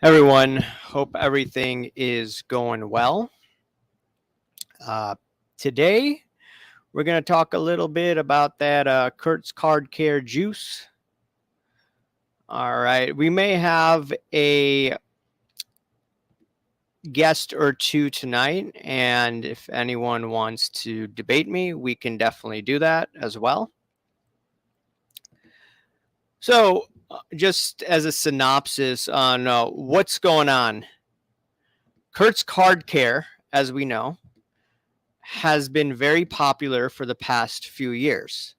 Everyone, hope everything is going well. Uh, Today, we're going to talk a little bit about that Kurt's Card Care juice. All right, we may have a guest or two tonight, and if anyone wants to debate me, we can definitely do that as well. So, just as a synopsis on what's going on, Kurt's Card Care, as we know, has been very popular for the past few years.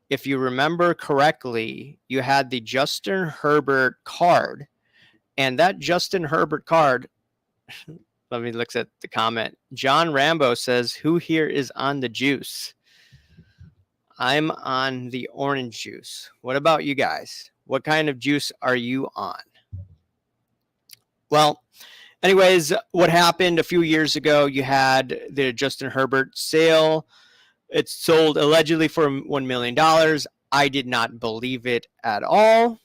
If you remember correctly, you had the Justin Herbert card, and that Justin Herbert card, let me look at the comment. John Rambo says, "Who here is on the juice?" I'm on the orange juice. What about you guys? What kind of juice are you on? Well, anyways, what happened a few years ago, you had the Justin Herbert sale. It's sold allegedly for $1 million. I did not believe it at all.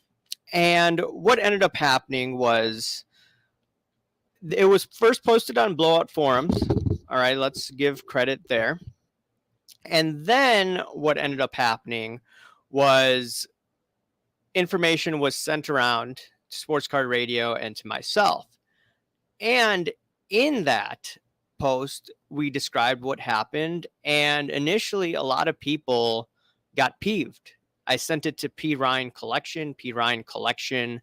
And what ended up happening was it was first posted on blowout forums. All right, let's give credit there. And then what ended up happening was information was sent around to Sports Card Radio and to myself. And in that post, we described what happened. And initially, a lot of people got peeved. I sent it to P. Ryan Collection. P. Ryan Collection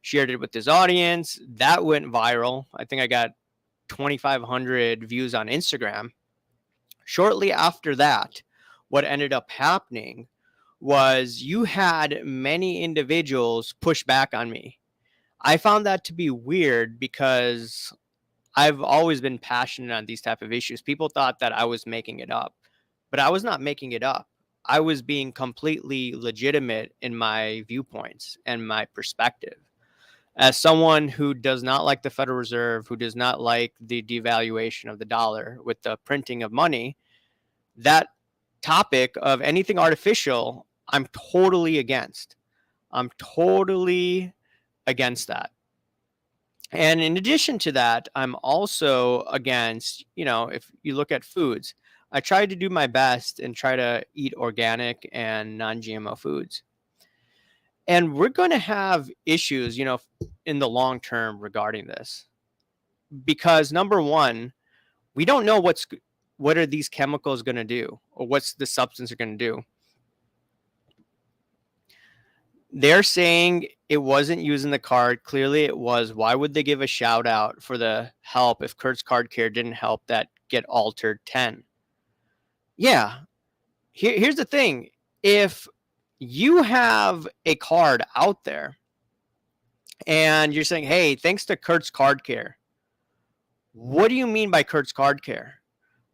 shared it with his audience. That went viral. I think I got 2,500 views on Instagram. Shortly after that, what ended up happening was you had many individuals push back on me. I found that to be weird because I've always been passionate on these type of issues. People thought that I was making it up, but I was not making it up. I was being completely legitimate in my viewpoints and my perspective. As someone who does not like the Federal Reserve, who does not like the devaluation of the dollar with the printing of money, that topic of anything artificial, I'm totally against. I'm totally against that. And in addition to that, I'm also against, if you look at foods, I try to do my best and try to eat organic and non-GMO foods. And we're going to have issues, in the long term regarding this. Because number one, we don't know what are these chemicals going to do, or what's the substance are going to do. They're saying it wasn't using the card. Clearly it was. Why would they give a shout out for the help if Kurt's Card Care didn't help that get altered 10? Yeah. Here's the thing. If you have a card out there and you're saying, hey, thanks to Kurt's Card Care, what do you mean by Kurt's Card Care?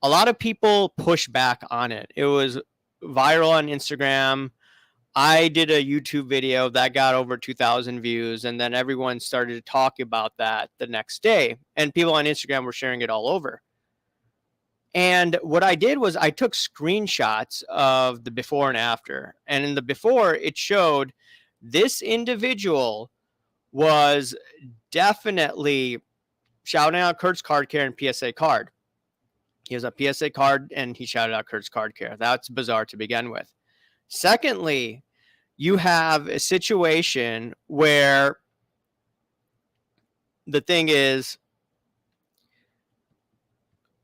A lot of people push back on it. It was viral on Instagram. I did a YouTube video that got over 2,000 views, and then everyone started to talk about that the next day, and people on Instagram were sharing it all over. And what I did was I took screenshots of the before and after, and in the before, it showed this individual was definitely shouting out Kurt's Card Care and PSA card. He has a PSA card, and he shouted out Kurt's Card Care. That's bizarre to begin with. Secondly, you have a situation where the thing is,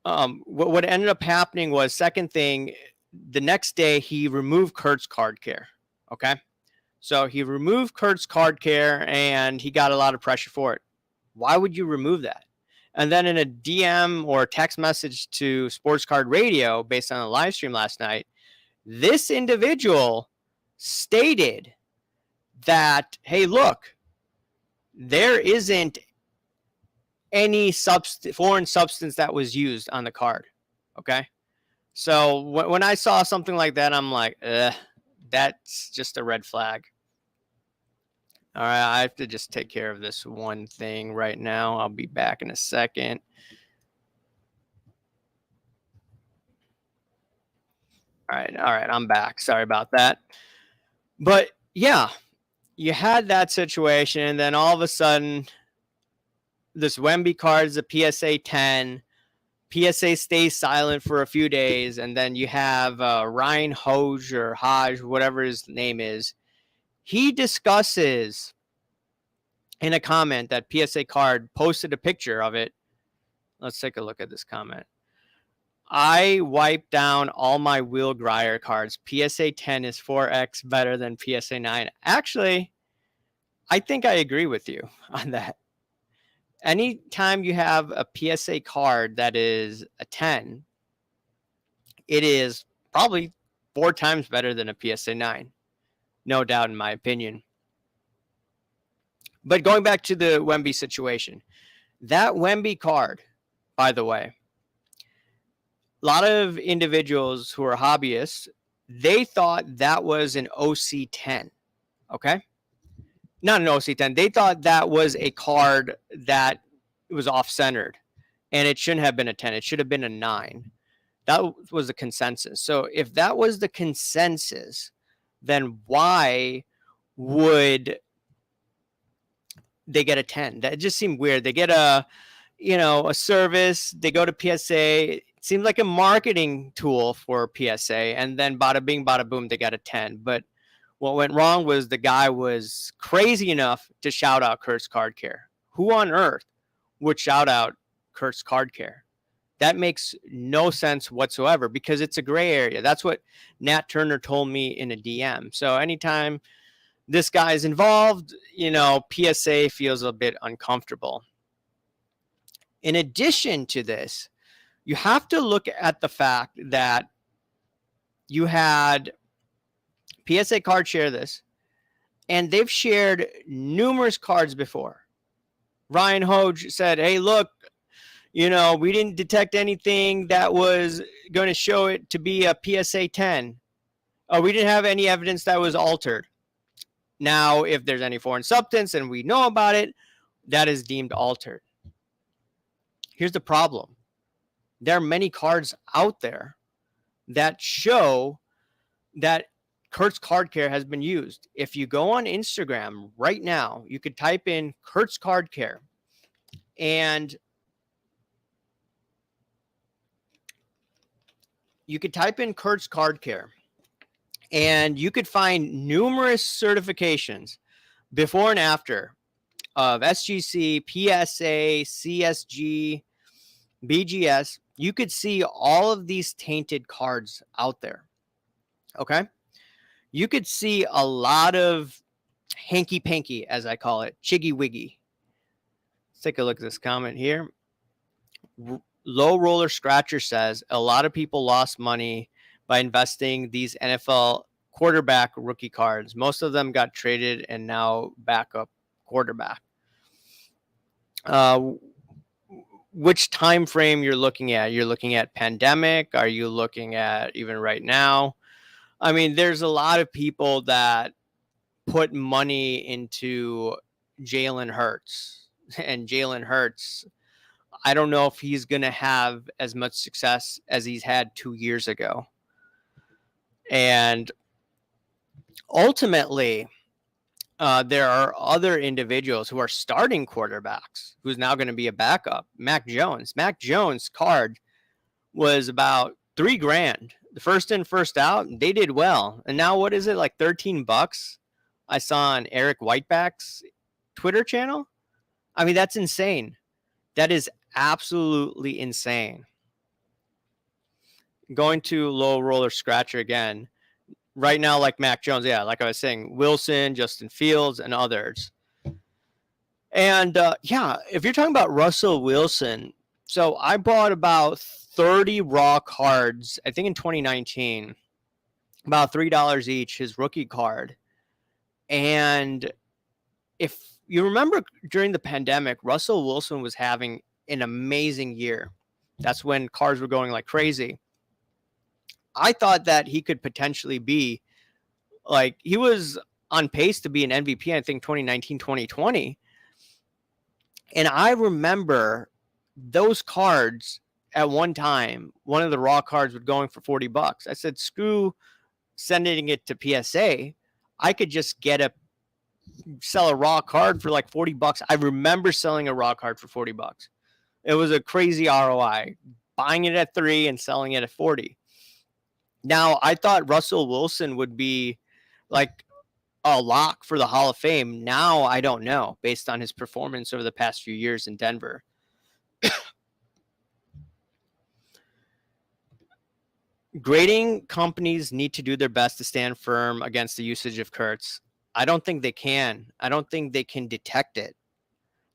what ended up happening was, second thing, the next day he removed Kurt's Card Care. Okay. So he removed Kurt's Card Care and he got a lot of pressure for it. Why would you remove that? And then in a DM or text message to Sports Card Radio based on a live stream last night, this individual stated that, hey, look, there isn't any foreign substance that was used on the card. Okay. So when I saw something like that, I'm like, that's just a red flag. All right. I have to just take care of this one thing right now. I'll be back in a second. All right. I'm back. Sorry about that. But yeah, you had that situation, and then all of a sudden this Wemby card is a PSA 10. PSA stays silent for a few days, and then you have Ryan Hodge or Hodge, whatever his name is. He discusses in a comment that PSA card posted a picture of it. Let's take a look at this comment. I wiped down all my Will Grier cards. PSA 10 is 4x better than PSA 9. Actually, I think I agree with you on that. Anytime you have a PSA card that is a 10, it is probably 4 times better than a PSA 9. No doubt, in my opinion. But going back to the Wemby situation, that Wemby card, by the way, a lot of individuals who are hobbyists, they thought that was an OC10. Okay? Not an OC10. They thought that was a card that was off-centered, and it shouldn't have been a 10. It should have been a 9. That was the consensus. So if that was the consensus, then why would they get a 10? That just seemed weird. They get a service, they go to PSA. It seemed like a marketing tool for PSA, and then bada bing, bada boom, they got a 10. But what went wrong was the guy was crazy enough to shout out Kurt's Card Care. Who on earth would shout out Kurt's Card Care? That makes no sense whatsoever because it's a gray area. That's what Nat Turner told me in a DM. So anytime this guy is involved, PSA feels a bit uncomfortable. In addition to this, you have to look at the fact that you had PSA Card share this, and they've shared numerous cards before. Ryan Hodge said, hey, look, we didn't detect anything that was going to show it to be a PSA 10. We didn't have any evidence that was altered. Now, if there's any foreign substance and we know about it, that is deemed altered. Here's the problem. There are many cards out there that show that Kurt's Card Care has been used. If you go on Instagram right now, you could type in Kurt's Card Care, and you could find numerous certifications before and after of SGC, PSA, CSG, BGS. You could see all of these tainted cards out there. Okay? You could see a lot of hanky-panky, as I call it, Chiggy Whiggy. Let's take a look at this comment here. Low Roller Scratcher says, a lot of people lost money by investing these NFL quarterback rookie cards. Most of them got traded and now backup quarterback. Which time frame you're looking at? You're looking at pandemic? Are you looking at even right now? I mean, there's a lot of people that put money into Jalen Hurts, and Jalen Hurts, I don't know if he's going to have as much success as he's had 2 years ago. And ultimately, there are other individuals who are starting quarterbacks who's now going to be a backup. Mac Jones card was about $3,000. The first in, first out, they did well. And now what is it, like $13? I saw on Eric Whiteback's Twitter channel. I mean, that's insane. That is absolutely insane. Going to Low Roller Scratcher again. Right now, like Mac Jones, yeah, like I was saying, Wilson, Justin Fields, and others. And if you're talking about Russell Wilson, so I bought about 30 raw cards, I think in 2019, about $3 each, his rookie card. And if you remember during the pandemic, Russell Wilson was having an amazing year. That's when cards were going like crazy. I thought that he could potentially be like, he was on pace to be an MVP, I think 2019, 2020. And I remember those cards at one time, one of the raw cards was going for $40. I said, screw sending it to PSA. I could just get a sell a raw card for like $40. I remember selling a raw card for $40. It was a crazy ROI, buying it at 3 and selling it at 40. Now, I thought Russell Wilson would be like a lock for the Hall of Fame. Now I don't know, based on his performance over the past few years in Denver. Grading companies need to do their best to stand firm against the usage of Kurtz. I don't think they can. I don't think they can detect it.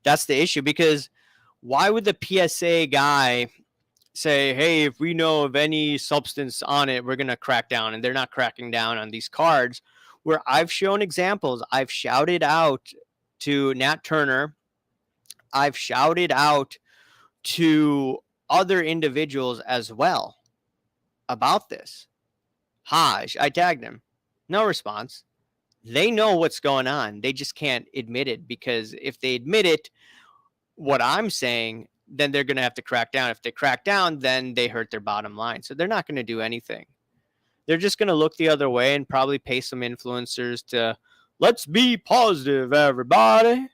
That's the issue, because why would the PSA guy say, hey, if we know of any substance on it, we're going to crack down? And they're not cracking down on these cards, where I've shown examples. I've shouted out to Nat Turner. I've shouted out to other individuals as well about this. Haj, I tagged him. No response. They know what's going on. They just can't admit it, because if they admit it, what I'm saying, then they're going to have to crack down. If they crack down, then they hurt their bottom line. So they're not going to do anything. They're just going to look the other way and probably pay some influencers to, let's be positive, everybody.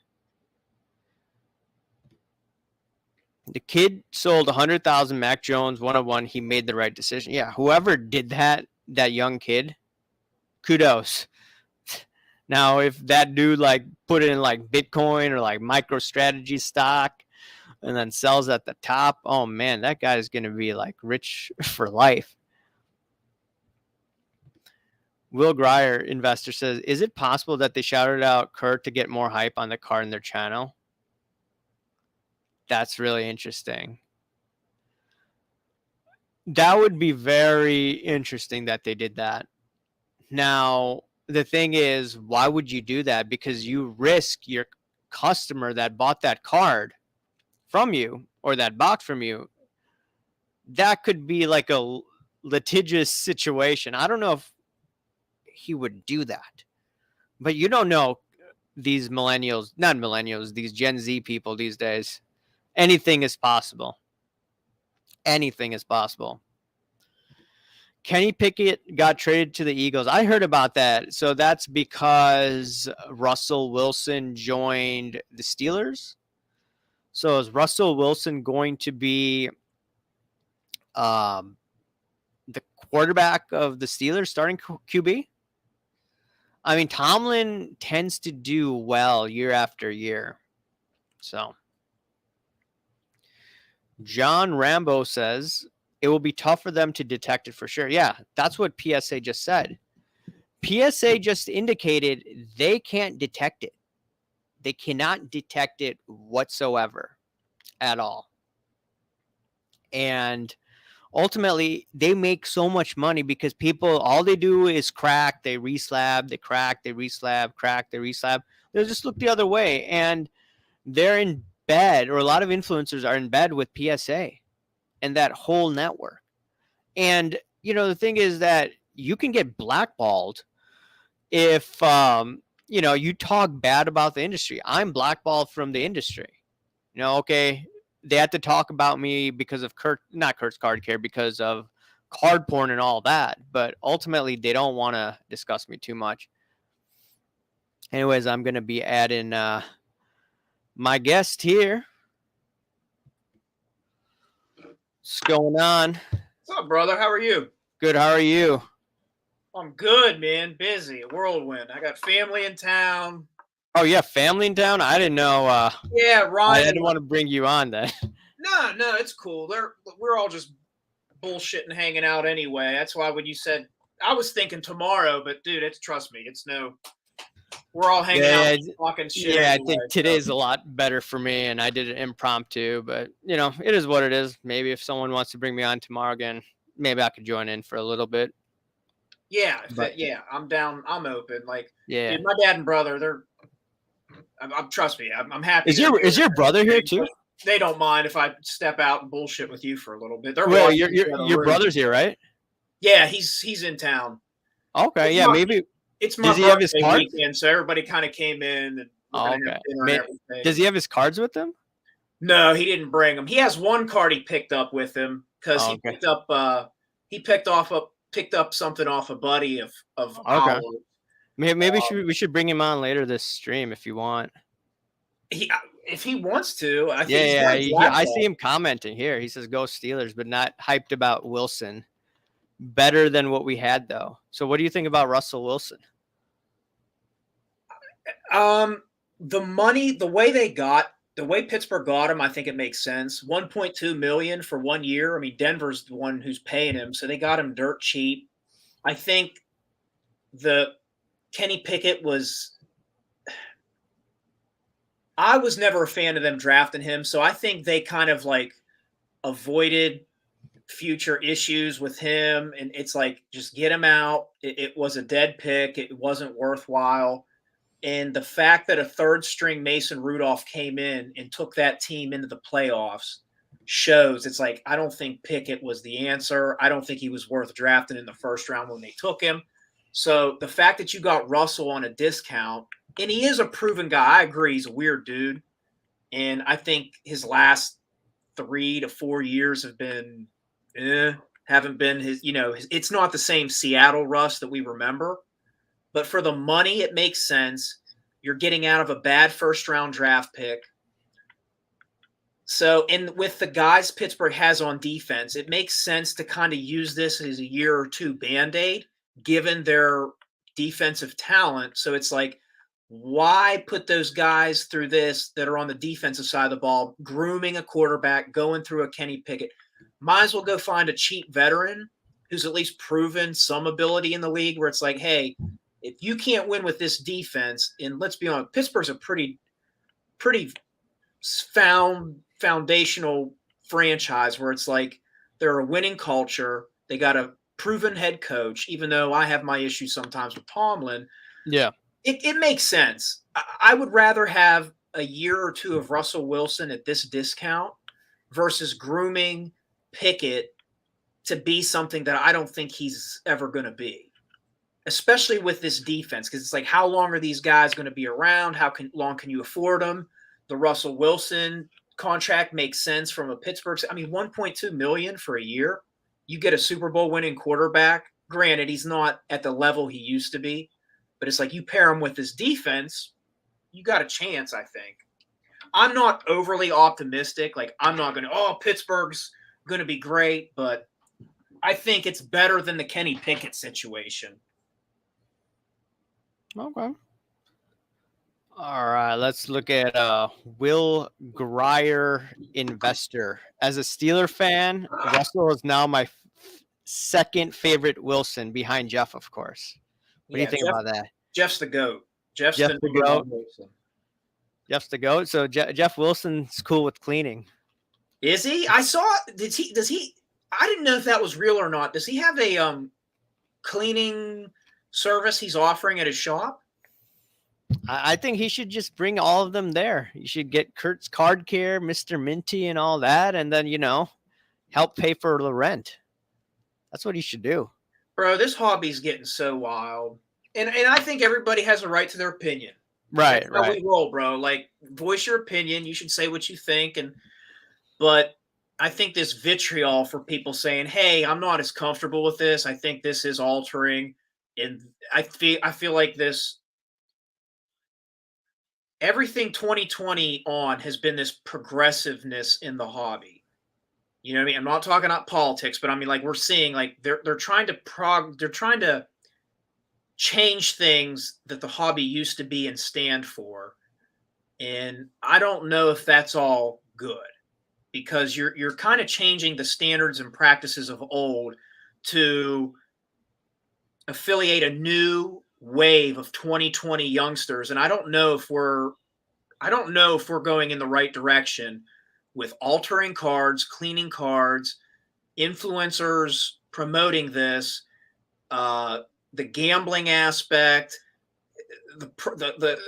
The kid sold 100,000 Mac Jones 101. He made the right decision. Yeah, whoever did that young kid, kudos. Now, if that dude like put it in like Bitcoin or like MicroStrategy stock and then sells at the top, oh man, that guy is going to be like rich for life. Will Grier, investor, says, is it possible that they shouted out Kurt to get more hype on the card in their channel? That's really interesting. That would be very interesting that they did that. Now, the thing is, why would you do that? Because you risk your customer that bought that card from you or that box from you. That could be like a litigious situation. I don't know if he would do that, but you don't know these millennials, not millennials, these Gen Z people these days. Anything is possible. Anything is possible. Kenny Pickett got traded to the Eagles. I heard about that. So that's because Russell Wilson joined the Steelers. So is Russell Wilson going to be the quarterback of the Steelers, starting QB? I mean, Tomlin tends to do well year after year. So John Rambo says it will be tough for them to detect it for sure. Yeah, that's what PSA just said. PSA just indicated they can't detect it. They cannot detect it whatsoever at all. And ultimately, they make so much money because people, all they do is crack, they reslab, they crack, they reslab, crack, they reslab. They'll just look the other way. And they're in bed, or a lot of influencers are in bed with PSA and that whole network. And, you know, the thing is that you can get blackballed if, you know, you talk bad about the industry. I'm blackballed from the industry. You know, okay, they had to talk about me because of not Kurt's Card Care, because of card porn and all that. But ultimately, they don't want to discuss me too much. Anyways, I'm going to be adding my guest here. What's going on? What's up, brother? How are you? Good. How are you? I'm good, man. Busy. A whirlwind. I got family in town. Oh, yeah. Family in town? I didn't know. Yeah, Ryan. I didn't want to bring you on then. No, it's cool. We're all just bullshitting, hanging out anyway. That's why when you said, I was thinking tomorrow, but dude, trust me, it's no. We're all hanging out, talking shit. Yeah, anyway, I think today's a lot better for me, and I did it impromptu. But you know, it is what it is. Maybe if someone wants to bring me on tomorrow again, maybe I could join in for a little bit. Yeah, yeah, I'm down. I'm open. Like, yeah, dude, my dad and brother, I'm trust me, I'm happy. Is your brother here too? They don't mind if I step out and bullshit with you for a little bit. They're well, your brother's here, right? Yeah, he's in town. Okay, yeah, maybe. It's my birthday weekend, so everybody kind of came in and okay. Does he have his cards with him? No, he didn't bring them. He has one card he picked up with him because he picked up something off a buddy of ours. Maybe we should bring him on later this stream if you want. If he wants to, I think I see him commenting here. He says go Steelers, but not hyped about Wilson. Better than what we had though. So what do you think about Russell Wilson? The money, the way Pittsburgh got him, I think it makes sense. 1.2 million for 1 year. I mean, Denver's the one who's paying him, so they got him dirt cheap. I think the Kenny Pickett I was never a fan of them drafting him, so I think they kind of like avoided future issues with him, and it's like just get him out. It was a dead pick. It wasn't worthwhile. And the fact that a third string Mason Rudolph came in and took that team into the playoffs shows it's like, I don't think Pickett was the answer. I don't think he was worth drafting in the first round when they took him. So the fact that you got Russell on a discount, and he is a proven guy. I agree. He's a weird dude. And I think his last 3 to 4 years have been, haven't been it's not the same Seattle Russ that we remember. But for the money, it makes sense. You're getting out of a bad first-round draft pick. So, and with the guys Pittsburgh has on defense, it makes sense to kind of use this as a year or two Band-Aid, given their defensive talent. So it's like, why put those guys through this that are on the defensive side of the ball, grooming a quarterback, going through a Kenny Pickett? Might as well go find a cheap veteran who's at least proven some ability in the league, where it's like, hey, if you can't win with this defense, and let's be honest, Pittsburgh's a pretty foundational franchise where it's like they're a winning culture. They got a proven head coach, even though I have my issues sometimes with Tomlin. Yeah. It makes sense. I would rather have a year or two of Russell Wilson at this discount versus grooming Pickett to be something that I don't think he's ever going to be, especially with this defense. Because it's like, how long are these guys going to be around? How long can you afford them? The Russell Wilson contract makes sense from a Pittsburgh. I mean, 1.2 million for a year. You get a Super Bowl winning quarterback. Granted, he's not at the level he used to be, but it's like you pair him with this defense, you got a chance, I think. I'm not overly optimistic. Like, I'm not going to, Pittsburgh's going to be great, but I think it's better than the Kenny Pickett situation. Okay. All right, let's look at Will Grier Investor. As a Steeler fan, Russell is now my second favorite Wilson, behind Jeff, of course. What do you think about that? Jeff's the GOAT. Jeff's the GOAT. Jeff's the GOAT. So Jeff Wilson's cool with cleaning. Is he? I saw. Does he? I didn't know if that was real or not. Does he have a cleaning service he's offering at his shop? I think he should just bring all of them there. You should get Kurt's Card Care, Mr. Minty, and all that, and then help pay for the rent. That's what he should do. Bro, this hobby's getting so wild. And I think everybody has a right to their opinion. Right, That's how we roll, bro. Like, voice your opinion. You should say what you think. But I think this vitriol for people saying, hey, I'm not as comfortable with this. I think this is altering. And I feel like this, everything 2020 on has been this progressiveness in the hobby. You know what I mean? I'm not talking about politics, but I mean, like, we're seeing, like, they're trying to change things that the hobby used to be and stand for. And I don't know if that's all good, because you're kind of changing the standards and practices of old to affiliate a new wave of 2020 youngsters. And I don't know if we're going in the right direction with altering cards, cleaning cards, influencers promoting this, the gambling aspect, the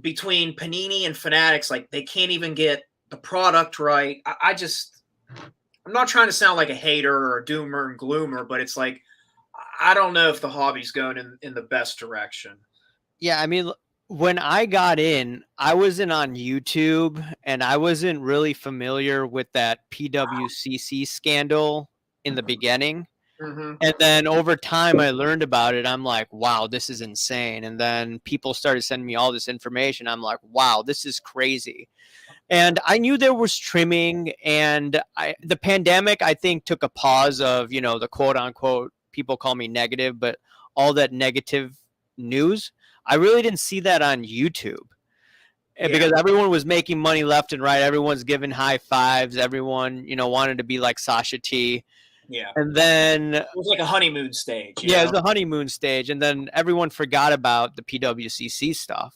between Panini and Fanatics, like, they can't even get the product right. I'm not trying to sound like a hater or a doomer and gloomer, but it's like, I don't know if the hobby's going in the best direction. Yeah, I mean, when I got in, I wasn't on YouTube, and I wasn't really familiar with that PWCC scandal in the beginning. Mm-hmm. And then over time, I learned about it. I'm like, wow, this is insane. And then people started sending me all this information. I'm like, wow, this is crazy. And I knew there was trimming, and the pandemic, I think, took a pause of, the quote unquote, people call me negative, but all that negative news. I really didn't see that on YouTube. Yeah. Because everyone was making money left and right. Everyone's giving high fives. Everyone, wanted to be like Sasha T. Yeah. And then, It was like a honeymoon stage, yeah, it was a honeymoon stage. And then everyone forgot about the PWCC stuff.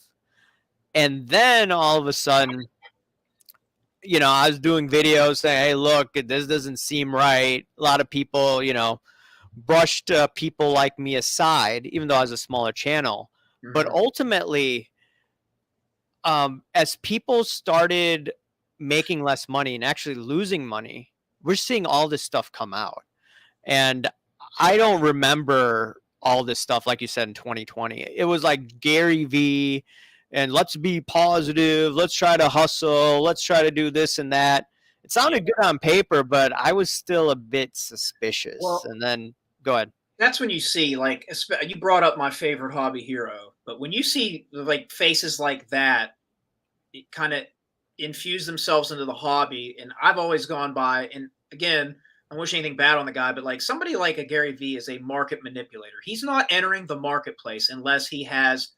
And then all of a sudden, I was doing videos saying, hey, look, this doesn't seem right. A lot of people, brushed people like me aside, even though I was a smaller channel. But Mm-hmm. ultimately, as people started making less money and actually losing money, we're seeing all this stuff come out. And I don't remember all this stuff, like you said, in 2020. It was like Gary V and let's be positive. Let's try to hustle. Let's try to do this and that. It sounded good on paper, but I was still a bit suspicious. Well, and then go ahead. that's when you see, like, you brought up my favorite hobby hero, but when you see like faces like that, it kind of infuse themselves into the hobby. And I've always gone by, and again, I don't wish anything bad on the guy, but like somebody like a Gary Vee is a market manipulator. He's not entering the marketplace unless he has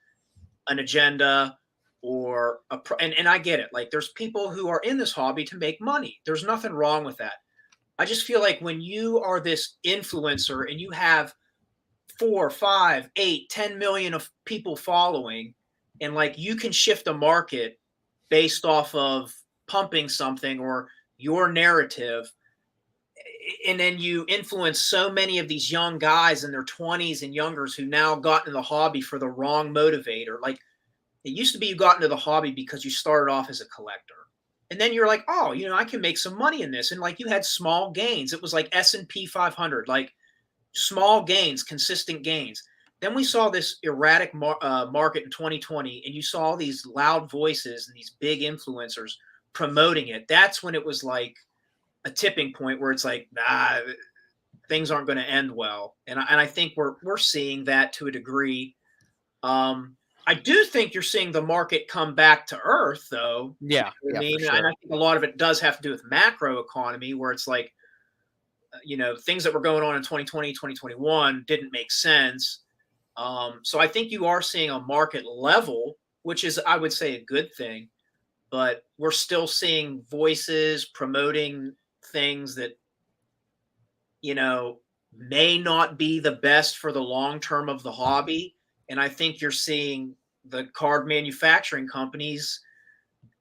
an agenda or and I get it. Like there's people who are in this hobby to make money. There's nothing wrong with that. I just feel like when you are this influencer and you have 4, 5, 8, 10 million of people following, and like you can shift a market based off of pumping something or your narrative, and then you influence so many of these young guys in their 20s and youngers who now got into the hobby for the wrong motivator. Like it used to be you got into the hobby because you started off as a collector. And then you're like, oh, I can make some money in this. And like you had small gains. It was like S&P 500, like small gains, consistent gains. Then we saw this erratic market in 2020, and you saw all these loud voices and these big influencers promoting it. That's when it was like a tipping point where it's like, nah, things aren't going to end well. And I think we're seeing that to a degree. I do think you're seeing the market come back to earth, though. Yeah, I mean, for sure. and I think a lot of it does have to do with macro economy, where it's like, things that were going on in 2020, 2021 didn't make sense. So I think you are seeing a market level, which is, I would say, a good thing. But we're still seeing voices promoting things that, may not be the best for the long term of the hobby. And I think you're seeing the card manufacturing companies,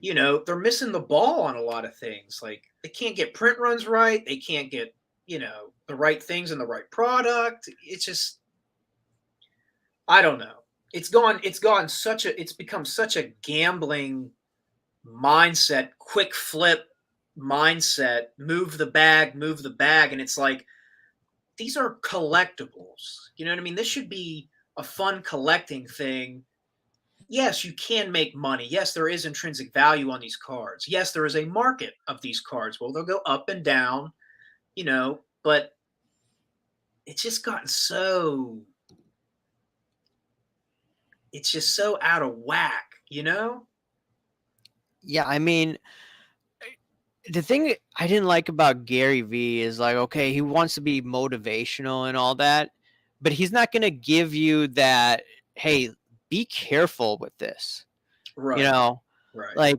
they're missing the ball on a lot of things. Like they can't get print runs right. They can't get, the right things in the right product. It's just, I don't know. It's become such a gambling mindset, quick flip mindset, move the bag, move the bag. And it's like, these are collectibles. You know what I mean? This should be a fun collecting thing. Yes, you can make money. Yes, there is intrinsic value on these cards. Yes, there is a market of these cards. Well, they'll go up and down, but it's just gotten it's just so out of whack. Yeah, I mean, the thing I didn't like about Gary Vee is like, okay, he wants to be motivational and all that, but he's not going to give you that, hey, be careful with this. Right. You know, Right.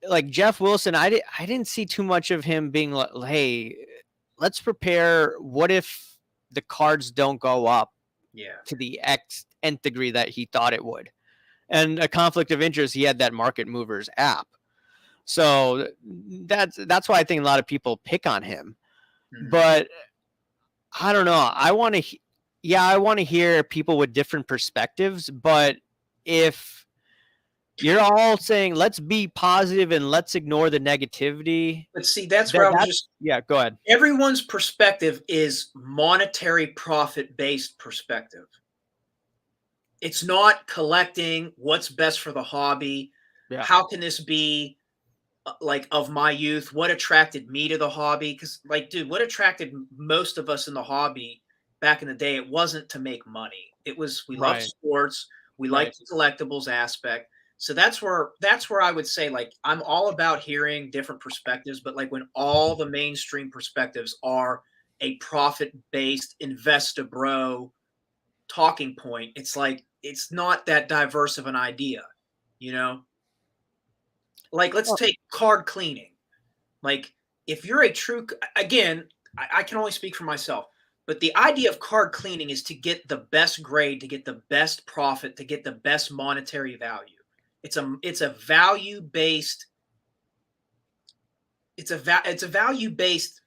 like Jeff Wilson, I didn't see too much of him being like, hey, let's prepare. What if the cards don't go up Yeah. to the nth degree that he thought it would? And a conflict of interest, he had that Market Movers app. So that's why I think a lot of people pick on him. Mhm. But I don't know. I want to hear people with different perspectives. But if you're all saying let's be positive and let's ignore the negativity, But see, that's where I was just yeah. Go ahead. everyone's perspective is monetary profit based perspective. It's not collecting what's best for the hobby. Yeah. How can this be like of my youth? What attracted me to the hobby? Because, like, dude, what attracted most of us in the hobby back in the day, it wasn't to make money. It was we love Right. sports, we like Right. the collectibles aspect. So that's where I would say like I'm all about hearing different perspectives, but like when all the mainstream perspectives are a profit-based investor bro talking point, it's like it's not that diverse of an idea, you know? Like let's Well, take card cleaning. Like, if you're a true, again, I can only speak for myself, but the idea of card cleaning is to get the best grade, to get the best profit, to get the best monetary value. It's a value based it's a value based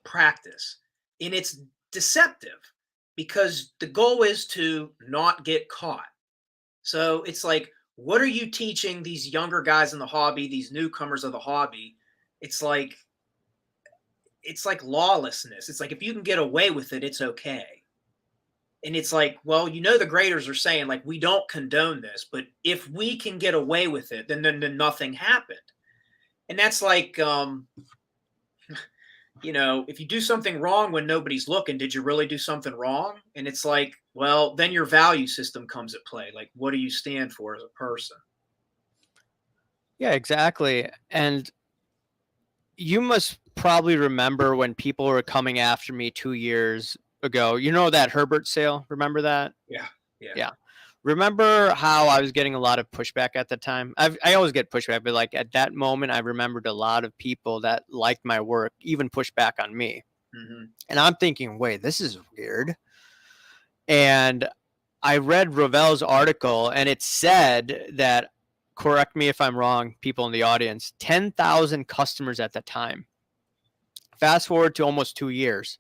practice, and it's deceptive because the goal is to not get caught. So it's like, what are you teaching these younger guys in the hobby, these newcomers of the hobby? It's like it's like lawlessness. It's like if you can get away with it, it's okay. And it's like, well, the graders are saying like we don't condone this, but if we can get away with it, then nothing happened. And that's like if you do something wrong when nobody's looking, did you really do something wrong? And it's like, well, then your value system comes at play. Like, what do you stand for as a person? yeah, exactly. And you must probably remember when people were coming after me 2 years ago. You know that Herbert sale? Remember that? Yeah. Yeah. Yeah. Remember how I was getting a lot of pushback at the time? I always get pushback, but like at that moment, I remembered a lot of people that liked my work even pushed back on me. Hmm. And I'm thinking, wait, this is weird. And I read Ravel's article, and it said that, correct me if I'm wrong, people in the audience, 10,000 customers at the time. Fast forward to almost 2 years.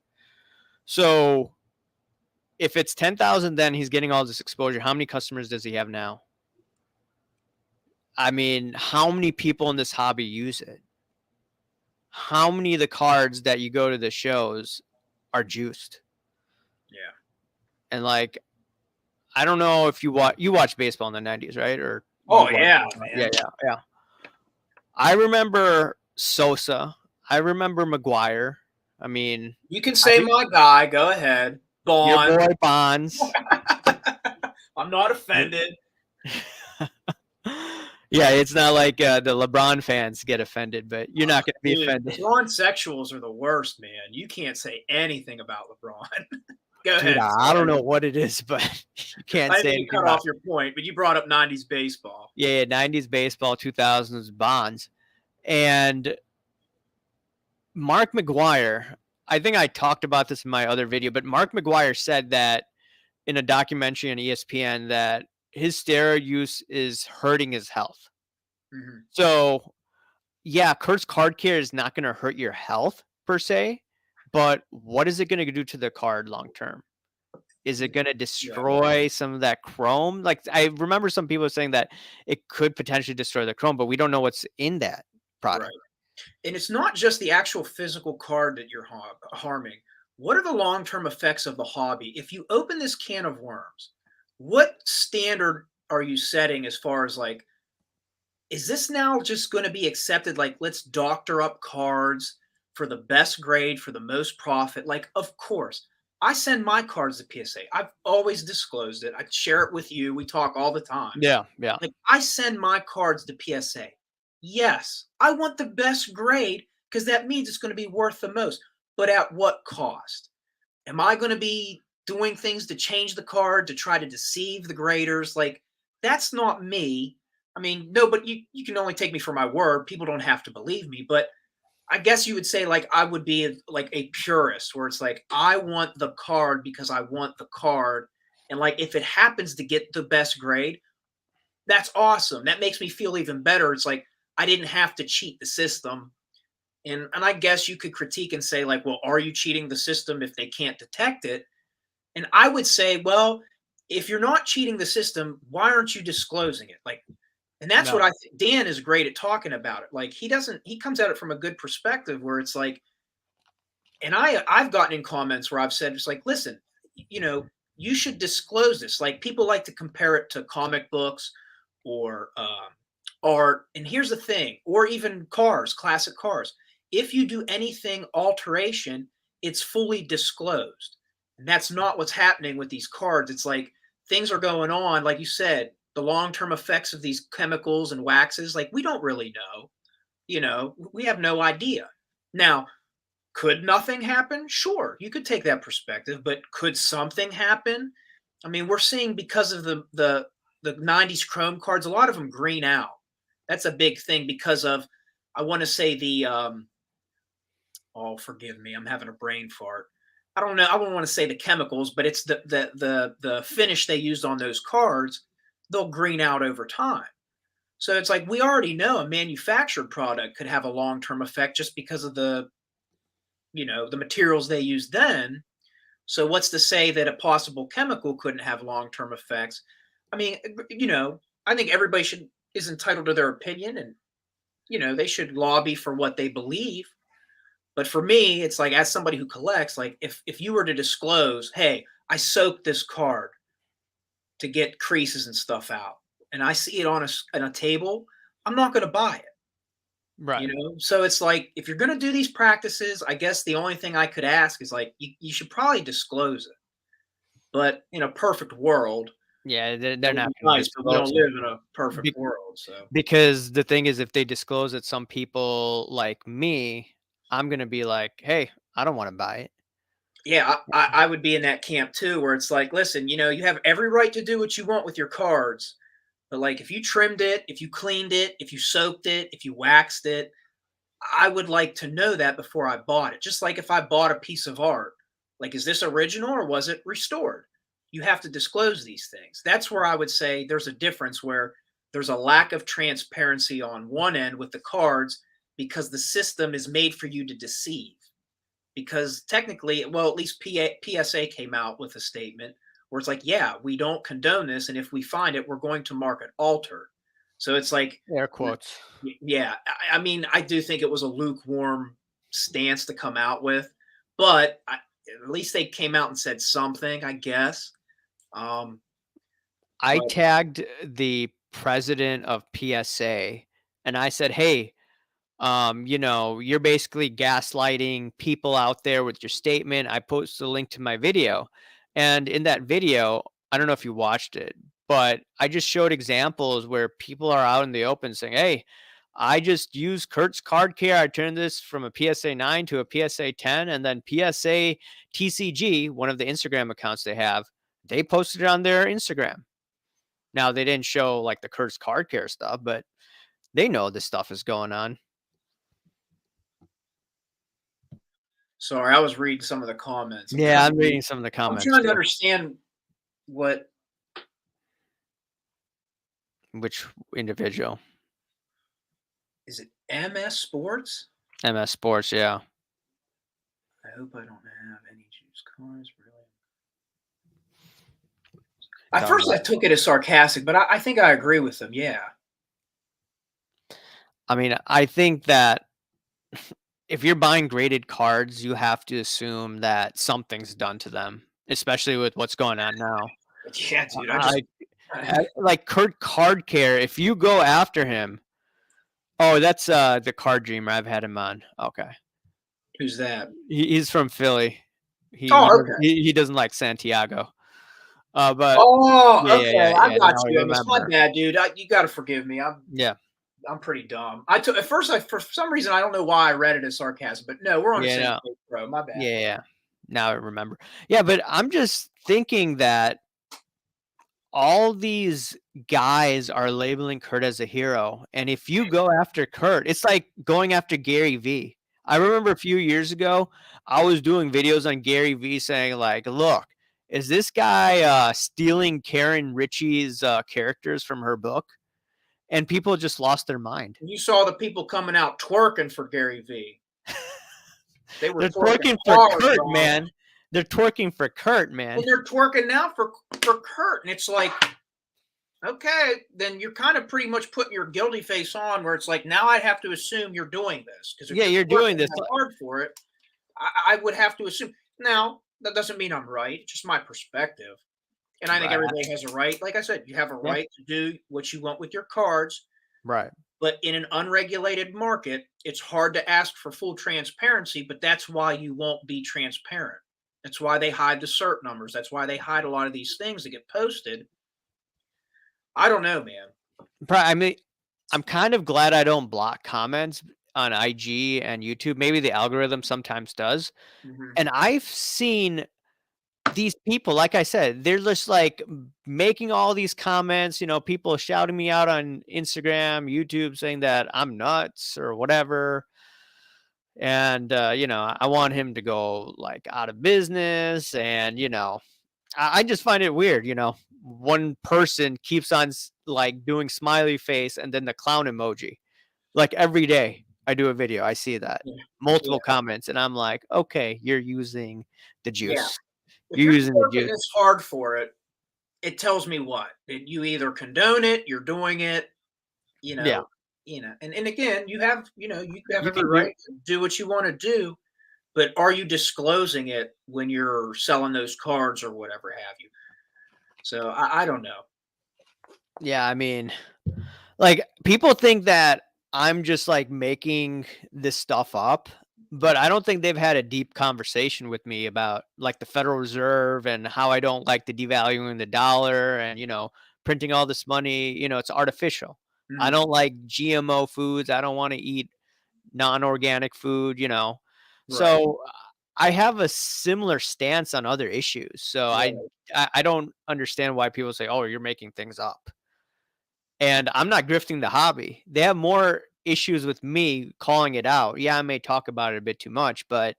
So if it's 10,000, then he's getting all this exposure. How many customers does he have now? I mean, how many people in this hobby use it? How many of the cards that you go to the shows are juiced? Yeah. And like, I don't know if you watch baseball in the 90s, right? Or you Oh watch, yeah, yeah, man. yeah, yeah. I remember Sosa. I remember McGuire. I mean, You can say I my guy. Go ahead, your Bond. boy Bonds. I'm not offended. Yeah, it's not like the LeBron fans get offended, but you're not going to be Dude, offended. LeBron sexuals are the worst, man. You can't say anything about LeBron. Go Dude, ahead. I don't Sorry. know what it is, but you can't I didn't say mean to anything cut about off your point, but you brought up 90s baseball. yeah, 90s baseball, 2000s Bonds. And Mark McGuire, I think I talked about this in my other video, but Mark McGuire said that in a documentary on ESPN that his steroid use is hurting his health. Hmm. So, yeah, Kurt's card care is not going to hurt your health per se, but what is it going to do to the card long term? Is it going to Yeah, destroy some of that chrome? Like I remember some people saying that it could potentially destroy the chrome, but we don't know what's in that right. product. And it's not just the actual physical card that you're harming. What are the long term effects of the hobby? If you open this can of worms, what standard are you setting as far as like, is this now just going to be accepted? Like, let's doctor up cards for the best grade, for the most profit. Like, of course, I send my cards to PSA. I've always disclosed it. I share it with you. We talk all the time. Yeah, yeah. Like, I send my cards to PSA. Yes, I want the best grade because that means it's going to be worth the most. But at what cost? Am I going to be doing things to change the card to try to deceive the graders? Like, that's not me. I mean, no, but you can only take me for my word. People don't have to believe me. But I guess you would say, like, I would be like a purist where it's like, I want the card because I want the card. And like, if it happens to get the best grade, that's awesome. That makes me feel even better. It's like, I didn't have to cheat the system. And I guess you could critique and say, like, well, are you cheating the system if they can't detect it? And I would say, well, if you're not cheating the system, why aren't you disclosing it? Like, and that's what No. I think Dan is great at talking about it. Like, he comes at it from a good perspective where it's like, and I've gotten in comments where I've said, it's like, listen, you know, you should disclose this. Like, people like to compare it to comic books or art. And here's the thing, or even cars, classic cars. If you do anything alteration, it's fully disclosed. And that's not what's happening with these cards. It's like things are going on, like you said, the long-term effects of these chemicals and waxes, like we don't really know. We have no idea. Now, could nothing happen? Sure, you could take that perspective, but could something happen? I mean, we're seeing because of the 90s chrome cards, a lot of them green out. That's a big thing because of I want to say the oh, forgive me, I'm having a brain fart. I don't know. I don't want to say the chemicals, but it's the finish they used on those cards. They'll green out over time. So it's like we already know a manufactured product could have a long term effect just because of the materials they used then. So what's to say that a possible chemical couldn't have long term effects? I mean, I think everybody should is entitled to their opinion, and they should lobby for what they believe. But for me, it's like as somebody who collects, like if you were to disclose, hey, I soaked this card to get creases and stuff out, and I see it on a table, I'm not going to buy it. Right. So it's like if you're going to do these practices, I guess the only thing I could ask is like you should probably disclose it. But in a perfect world, Yeah, they're that would not be going to nice, but we disclose don't it live in a perfect world. So because the thing is, if they disclose it, some people like me, I'm going to be like, hey, I don't want to buy it. yeah, I would be in that camp too, where it's like, listen, you have every right to do what you want with your cards, but like if you trimmed it, if you cleaned it, if you soaked it, if you waxed it, I would like to know that before I bought it. Just like if I bought a piece of art, like, is this original or was it restored? You have to disclose these things. That's where I would say there's a difference where there's a lack of transparency on one end with the cards because the system is made for you to deceive. Because technically, well, at least PSA came out with a statement where it's like, yeah, we don't condone this. And if we find it, we're going to mark it altered. So it's like, Air quotes. yeah, I mean, I do think it was a lukewarm stance to come out with, but at least they came out and said something, I guess. Um, I but tagged the president of PSA and I said, hey, you're basically gaslighting people out there with your statement. I posted a link to my video. And in that video, I don't know if you watched it, but I just showed examples where people are out in the open saying, hey, I just used Kurt's card care. I turned this from a PSA 9 to a PSA 10. And then PSA TCG, one of the Instagram accounts they have, they posted it on their Instagram. Now, they didn't show like the Kurt's card care stuff, but they know this stuff is going on. sorry, I was reading some of the comments. Yeah, I'm reading some of the I'm comments trying to too. understand what Which individual? is it MS Sports? MS Sports, yeah. I hope I don't have any juice cards, really. At Talking first, I about took it as sarcastic, but I think I agree with them. Yeah. I mean, I think that if you're buying graded cards, you have to assume that something's done to them, especially with what's going on now. Yeah, dude. Like Kurt Card Care, if you go after him, oh, that's the Card Dreamer. I've had him on. Okay. Who's that? He's from Philly. Oh, okay. He doesn't like Santiago. But Oh, yeah, okay. I now got I you. It's my remember. bad, dude. You got to forgive me. Yeah. I'm pretty dumb. I took at first. For some reason, I don't know why I read it as sarcasm, but no, we're on the Yeah, same no. page, bro. My bad. Yeah. Now I remember. Yeah, but I'm just thinking that all these guys are labeling Kurt as a hero. And if you go after Kurt, it's like going after Gary Vee. I remember a few years ago, I was doing videos on Gary Vee saying, like, look, is this guy stealing Karen Ritchie's characters from her book? And people just lost their mind. You saw the people coming out twerking for Gary Vee. They were They're twerking twerking for hard, Kurt, dog. man. They're twerking for Kurt, man. And they're twerking now for Kurt, and it's like, okay, then you're kind of pretty much putting your guilty face on, where it's like now I have to assume you're doing this because if Yeah, you're you're doing twerking this. that hard for it, I would have to assume. Now that doesn't mean I'm right; it's just my perspective. And I think Right. everybody has a right. Like I said, you have a Yeah. right to do what you want with your cards. Right. But in an unregulated market, it's hard to ask for full transparency. But that's why you won't be transparent. That's why they hide the cert numbers. That's why they hide a lot of these things that get posted. I don't know, man. I mean, I'm kind of glad I don't block comments on IG and YouTube. Maybe the algorithm sometimes does. Mhm. And I've seen these people, like I said, they're just like making all these comments, people shouting me out on Instagram, YouTube, saying that I'm nuts or whatever. And, I want him to go like out of business. And, I just find it weird, one person keeps on like doing smiley face and then the clown emoji. Like every day I do a video, I see that Yeah. Yeah. multiple comments, and I'm like, okay, you're using the Yeah. juice. If You're you're using the working juice. this hard for it, it tells me what? That you either condone it, you're doing it, you Yeah, know, and again, you have you every can do. right to do what you want to do, but are you disclosing it when you're selling those cards or whatever have you? So I don't know. Yeah, I mean, like people think that I'm just like making this stuff up, but I don't think they've had a deep conversation with me about like the Federal Reserve and how I don't like the devaluing the dollar and, printing all this money, it's artificial. I Mm, don't like GMO foods. I don't want to eat non-organic food. right, So I have a similar stance on other issues. So I right. I I don't understand why people say, "Oh, you're making things up." And I'm not grifting the hobby. They have more issues with me calling it out. Yeah, I may talk about it a bit too much, but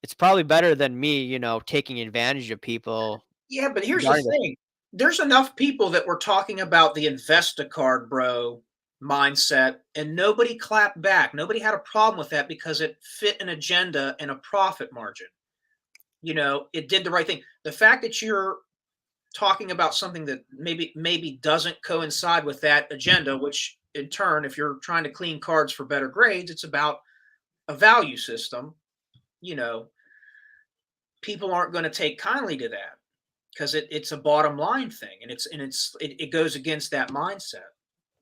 it's probably better than me, taking advantage of people Yeah, but here's the regarding this. thing. There's enough people that were talking about the Investacard bro mindset and nobody clapped back. Nobody had a problem with that because it fit an agenda and a profit margin. It did the right thing. The fact that you're talking about something that maybe doesn't coincide with that agenda, which in turn, if you're trying to clean cards for better grades, it's about a value system, you know, people aren't going to take kindly to that because it's a bottom line thing and it goes against that mindset.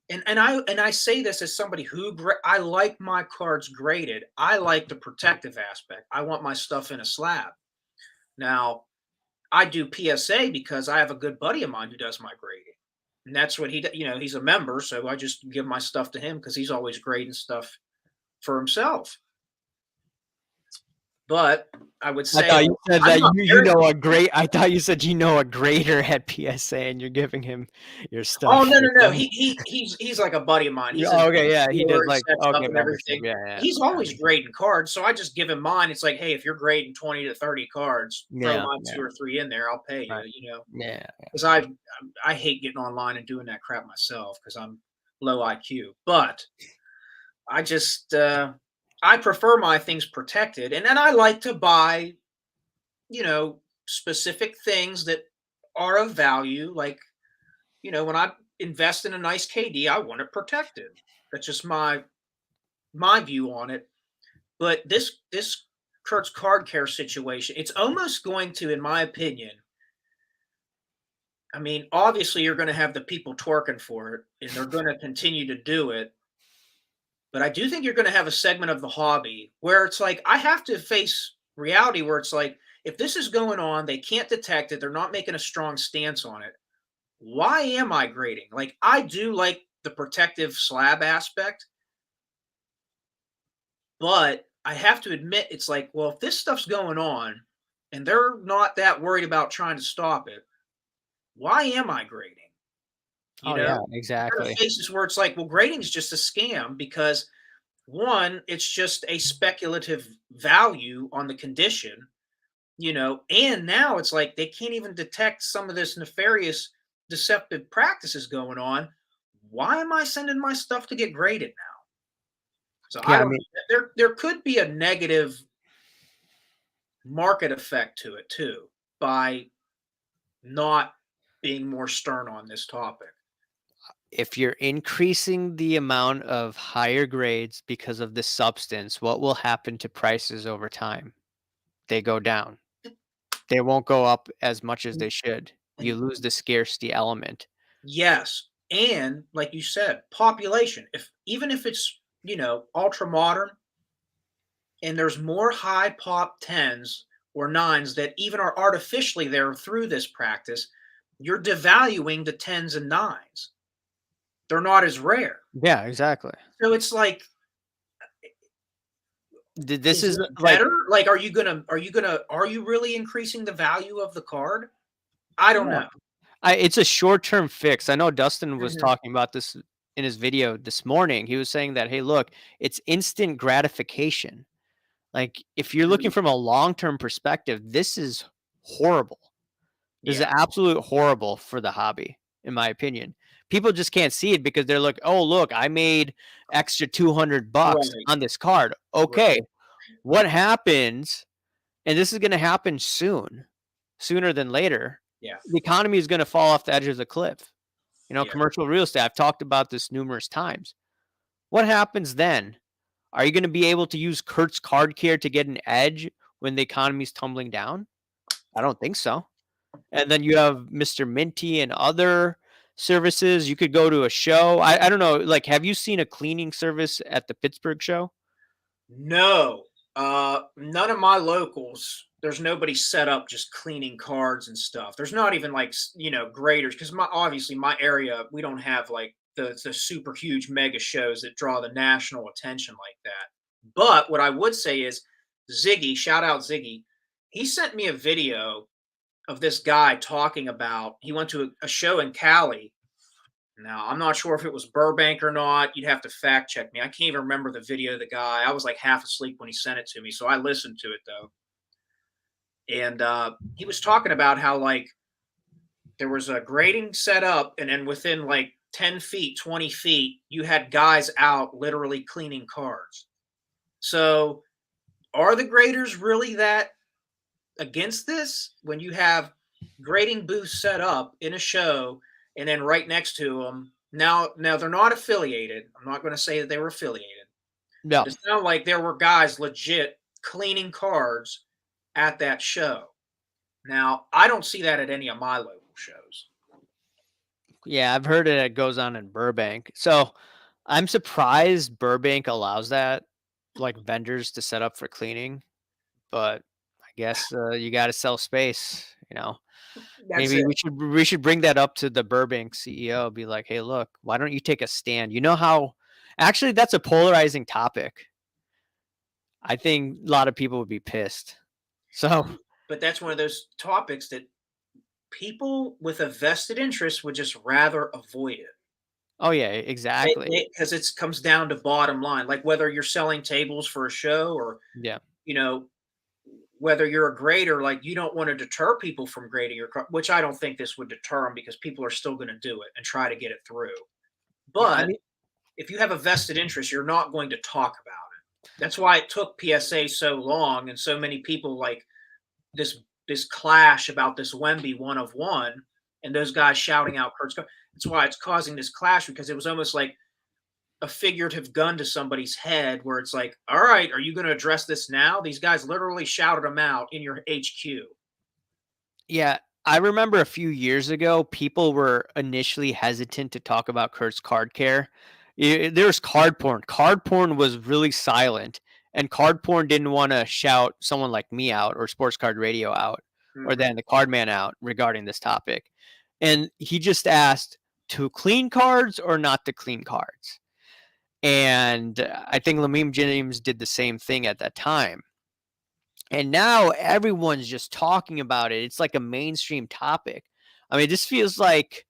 And I say this as somebody who I like my cards graded. I like the protective aspect. I want my stuff in a slab. Now, I do PSA because I have a good buddy of mine who does my grading. And that's what he's a member, so I just give my stuff to him because he's always grading stuff for himself. But I would I say, thought like, you said I'm that not you very. know a great I thought you said a grader at PSA and you're giving him your Oh, stuff no, for no, no. free. He's like a buddy of mine. He's a Yeah, okay, yeah, he dealer, does he like sets up okay, and membership. everything. Yeah, yeah. He's always grading cards, so I just give him mine. It's like, hey, if you're grading 20 to 30 cards, throw Yeah, my yeah, 2 or 3 in there. I'll pay right. you. Yeah. Because I hate getting online and doing that crap myself because I'm low IQ. But I just I prefer my things protected, and then I like to buy specific things that are of value. Like when I invest in a nice KD, I want it protected. That's just my view on it. But this Kurt's card care situation, it's almost going to, in my opinion, I mean, obviously you're going to have the people twerking for it, and they're going to continue to do it. But I do think you're going to have a segment of the hobby where it's like I have to face reality where it's like if this is going on, they can't detect it, they're not making a strong stance on it. Why am I grading? Like I do like the protective slab aspect, but I have to admit it's like, well, if this stuff's going on and they're not that worried about trying to stop it, why am I grading? You Oh, know, yeah, you got to exactly. face this where it's like, well, grading is just a scam because one, it's just a speculative value on the condition, and now it's like they can't even detect some of this nefarious deceptive practices going on. Why am I sending my stuff to get graded now? So I Yeah, I don't mean, there could be a negative market effect to it too by not being more stern on this topic. if you're increasing the amount of higher grades because of this substance, what will happen to prices over time? They go down. They won't go up as much as they should. You And lose the scarcity element. yes, and like you said, population. If even if it's ultra modern and there's more high pop tens or nines that even are artificially there through this practice, you're devaluing the tens and nines. They're not as rare. Yeah, exactly. So it's like, This is is it like better? Like, are you really increasing the value of the card? I don't no. know. It's a short-term fix. I know Dustin was Mhm. talking about this in his video this morning. He was saying that, "Hey, look, it's instant gratification." Like, if you're looking Mhm. from a long-term perspective, this is horrible. This is Yeah. absolute horrible for the hobby, in my opinion. People just can't see it because they're like, "Oh, look, I made extra 200 bucks Right. on this card." Right. Okay, what happens, and this is gonna happen soon, sooner than later, Yeah. the economy is gonna fall off the edge of the cliff. You know, Yeah. commercial real estate, I've talked about this numerous times. What happens then? Are you gonna be able to use Kurt's card care to get an edge when the economy's tumbling down? I don't think so. And then you have Mr. Minty and other services. You could go to a show. I don't know, like, have you seen a cleaning service at the Pittsburgh show? No, none of my locals. There's nobody set up just cleaning cards and stuff. There's not even like graders because my obviously my area we don't have like the super huge mega shows that draw the national attention like that. But what I would say is Ziggy, shout out Ziggy, he sent me a video of this guy talking about he went to a show in Cali. Now, I'm not sure if it was Burbank or not. You'd have to fact check me. I can't even remember the video of the guy. I was like half asleep when he sent it to me, so I listened to it though. And he was talking about how like there was a grading set up, and then within like 10 feet, 20 feet, you had guys out literally cleaning cars. So, are the graders really that against this when you have grading booths set up in a show and then right next to them now they're not affiliated. I'm not going to say that they were affiliated, No. but it sounded like there were guys legit cleaning cards at that show. Now I don't see that at any of my local shows. Yeah, I've heard it goes on in Burbank. So, I'm surprised Burbank allows that, like, vendors to set up for cleaning, but I guess, you gotta sell space, you know? That's Maybe it. we should bring that up to the Burbank CEO, be like, "Hey, look, why don't you take a stand?" You know how actually, that's a polarizing topic. I think a lot of people would be pissed. So But that's one of those topics that people with a vested interest would just rather avoid it. oh, yeah, exactly. Because it comes down to bottom line, like whether you're selling tables for a show or Yeah. you know whether you're a grader, like you don't want to deter people from grading your car, which I don't think this would deter them because people are still going to do it and try to get it through. Yeah, I But mean if you have a vested interest, you're not going to talk about it. That's why it took PSA so long and so many people like this clash about this Wemby one of one and those guys shouting out Kurt's. That's why it's causing this clash because it was almost like a figurative gun to somebody's head where it's like, all right, are you going to address this now? These guys literally shouted them out in your HQ. yeah, I remember a few years ago, people were initially hesitant to talk about Kurt's card care. There's card porn. Card porn was really silent, and card porn didn't wanna shout someone like me out or Sports Card Radio out or Mm-hmm. then the card man out regarding this topic. And he just asked, "To clean cards or not to clean cards?" And I think Lamim James did the same thing at that time. And now everyone's just talking about it. It's like a mainstream topic. I mean, this feels like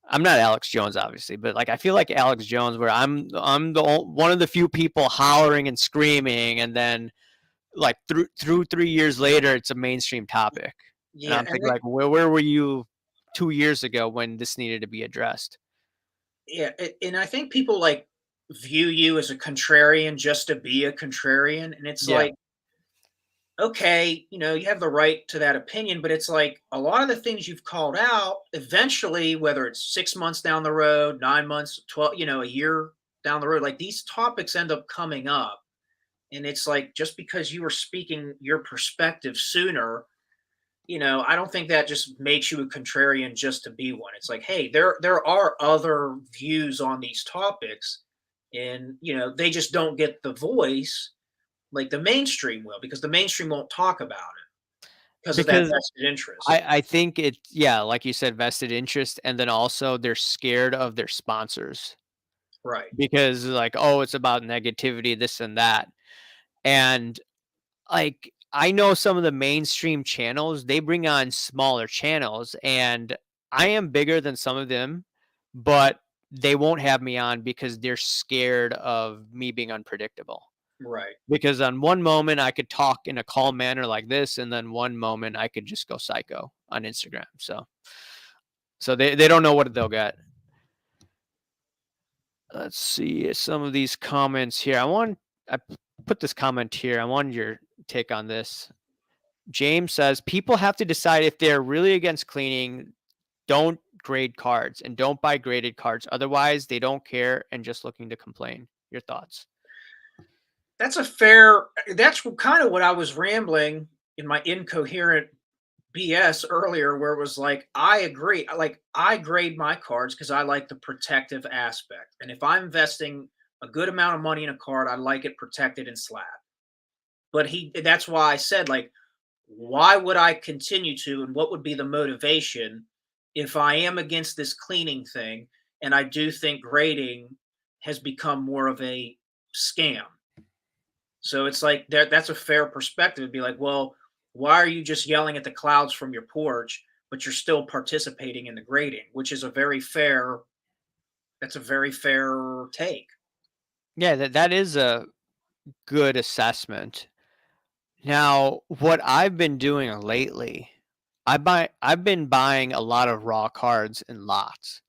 I'm not Alex Jones, obviously, but like I feel like Alex Jones, where I'm one of the few people hollering and screaming, and then like through 3 years later, it's a mainstream topic, and Yeah, I'm thinking like, where were you 2 years ago when this needed to be addressed? and I think people like view you as a contrarian just to be a contrarian, and it's Yeah, like, okay, you have the right to that opinion, but it's like a lot of the things you've called out, eventually, whether it's 6 months down the road, 9 months, 12, a year down the road, like these topics end up coming up. And it's like just because you were speaking your perspective sooner, I don't think that just makes you a contrarian just to be one. It's like, hey, there are other views on these topics, and they just don't get the voice like the mainstream will because the mainstream won't talk about it. because of that because vested interest. I think it, yeah, like you said, vested interest, and then also they're scared of their sponsors Right. because like, oh, it's about negativity, this and that. And like I know some of the mainstream channels, they bring on smaller channels and I am bigger than some of them, but they won't have me on because they're scared of me being unpredictable. Right. Because on one moment I could talk in a calm manner like this, and then one moment I could just go psycho on Instagram. So they don't know what they'll get. Let's see some of these comments here. I put this comment here. I wanted your take on this. James says people have to decide if they're really against cleaning. Don't grade cards and don't buy graded cards. Otherwise, they don't care and just looking to complain. Your thoughts? That's a fair. That's kind of what I was rambling in my incoherent BS earlier, where it was like, I agree. Like, I grade my cards because I like the protective aspect. And if I'm investing a good amount of money in a card, I like it protected and slab. But that's why I said, like, why would I continue to, and what would be the motivation if I am against this cleaning thing? And I do think grading has become more of a scam. So it's like that's a fair perspective to be like, well, why are you just yelling at the clouds from your porch, but you're still participating in the grading, which is a very fair that's a very fair take. Yeah, that is a good assessment. Now, what I've been doing lately, I've been buying a lot of raw cards in lots.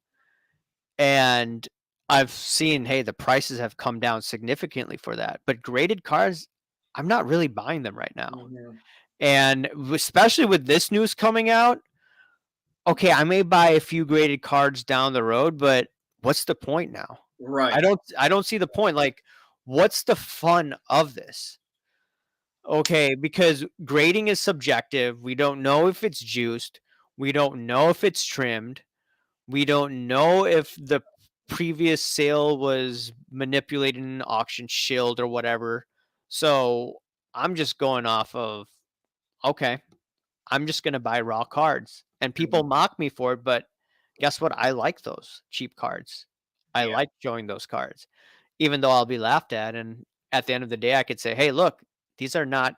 And I've seen, hey, the prices have come down significantly for that. But graded cards, I'm not really buying them right now. Mhm. And especially with this news coming out, okay, I may buy a few graded cards down the road, but what's the point now? Right. I don't see the point. Like, what's the fun of this? Okay, because grading is subjective. We don't know if it's juiced. We don't know if it's trimmed. We don't know if the previous sale was manipulated in an auction, shilled, or whatever. So I'm just going off of, okay, I'm just going to buy raw cards. And people Mhm. mock me for it, but guess what? I like those cheap cards. I Yeah. like showing those cards, even though I'll be laughed at. And at the end of the day, I could say, hey, look, these are not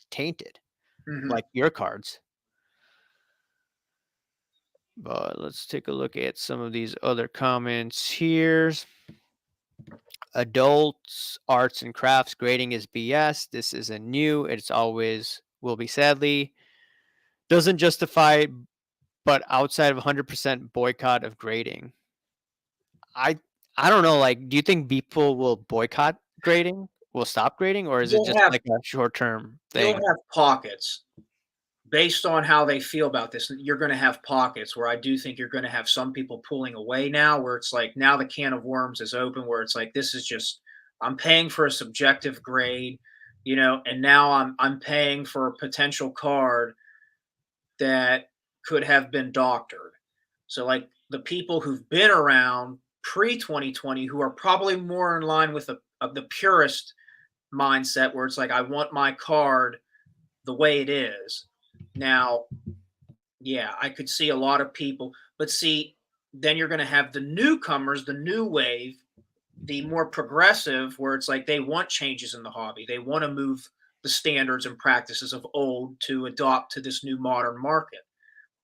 tainted Mhm. like your cards. But let's take a look at some of these other comments here. Adults, arts and crafts grading is BS. This isn't new. It's always will be sadly. Doesn't justify, but outside of 100% boycott of grading. I I don't know. Like, do you think people will boycott grading? Will stop grading, or is it You'll just have like a short term you'll thing? have pockets based on how they feel about this. You're going to have pockets where I do think you're going to have some people pulling away now, where it's like now the can of worms is open, where it's like this is just I'm paying for a subjective grade, and now I'm paying for a potential card that could have been doctored. So like the people who've been around pre 2020 who are probably more in line with the purist mindset where it's like I want my card the way it is. Now, yeah, I could see a lot of people, but see, then you're going to have the newcomers, the new wave, the more progressive, where it's like they want changes in the hobby. They want to move the standards and practices of old to adopt to this new modern market.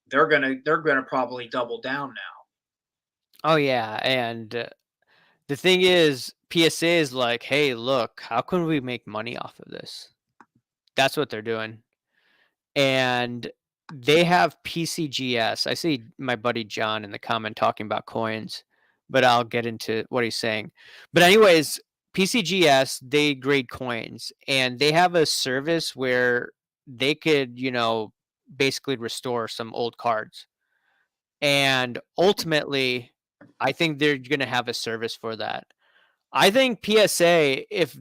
They're gonna probably double down now. Oh yeah, and the thing is, PSA is like, hey, look, how can we make money off of this? That's what they're doing. And they have PCGS. I see my buddy John in the comment talking about coins, but I'll get into what he's saying. But anyways, PCGS, they grade coins and they have a service where they could, basically restore some old cards. And ultimately, I think they're going to have a service for that. I think PSA, if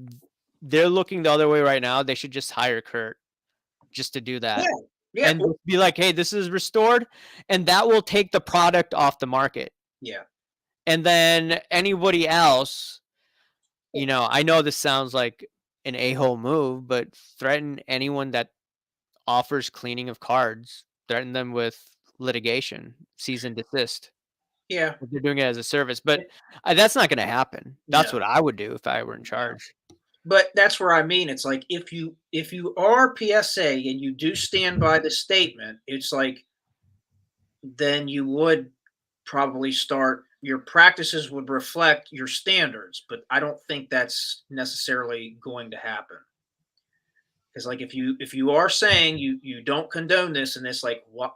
they're looking the other way right now, they should just hire Kurt just to do Yeah, that yeah, and be like, "Hey, this is restored," and that will take the product off the market. yeah. And then anybody else, I know this sounds like an a-hole move, but threaten anyone that offers cleaning of cards, threaten them with litigation, cease and desist. Yeah. If they're doing it as a service, but that's not going to happen. That's No. what I would do if I were in No. charge. But that's where I mean, it's like if you are PSA and you do stand by the statement, it's like then you would probably start your practices would reflect your standards, but I don't think that's necessarily going to happen. Because like if you are saying you don't condone this and this, like what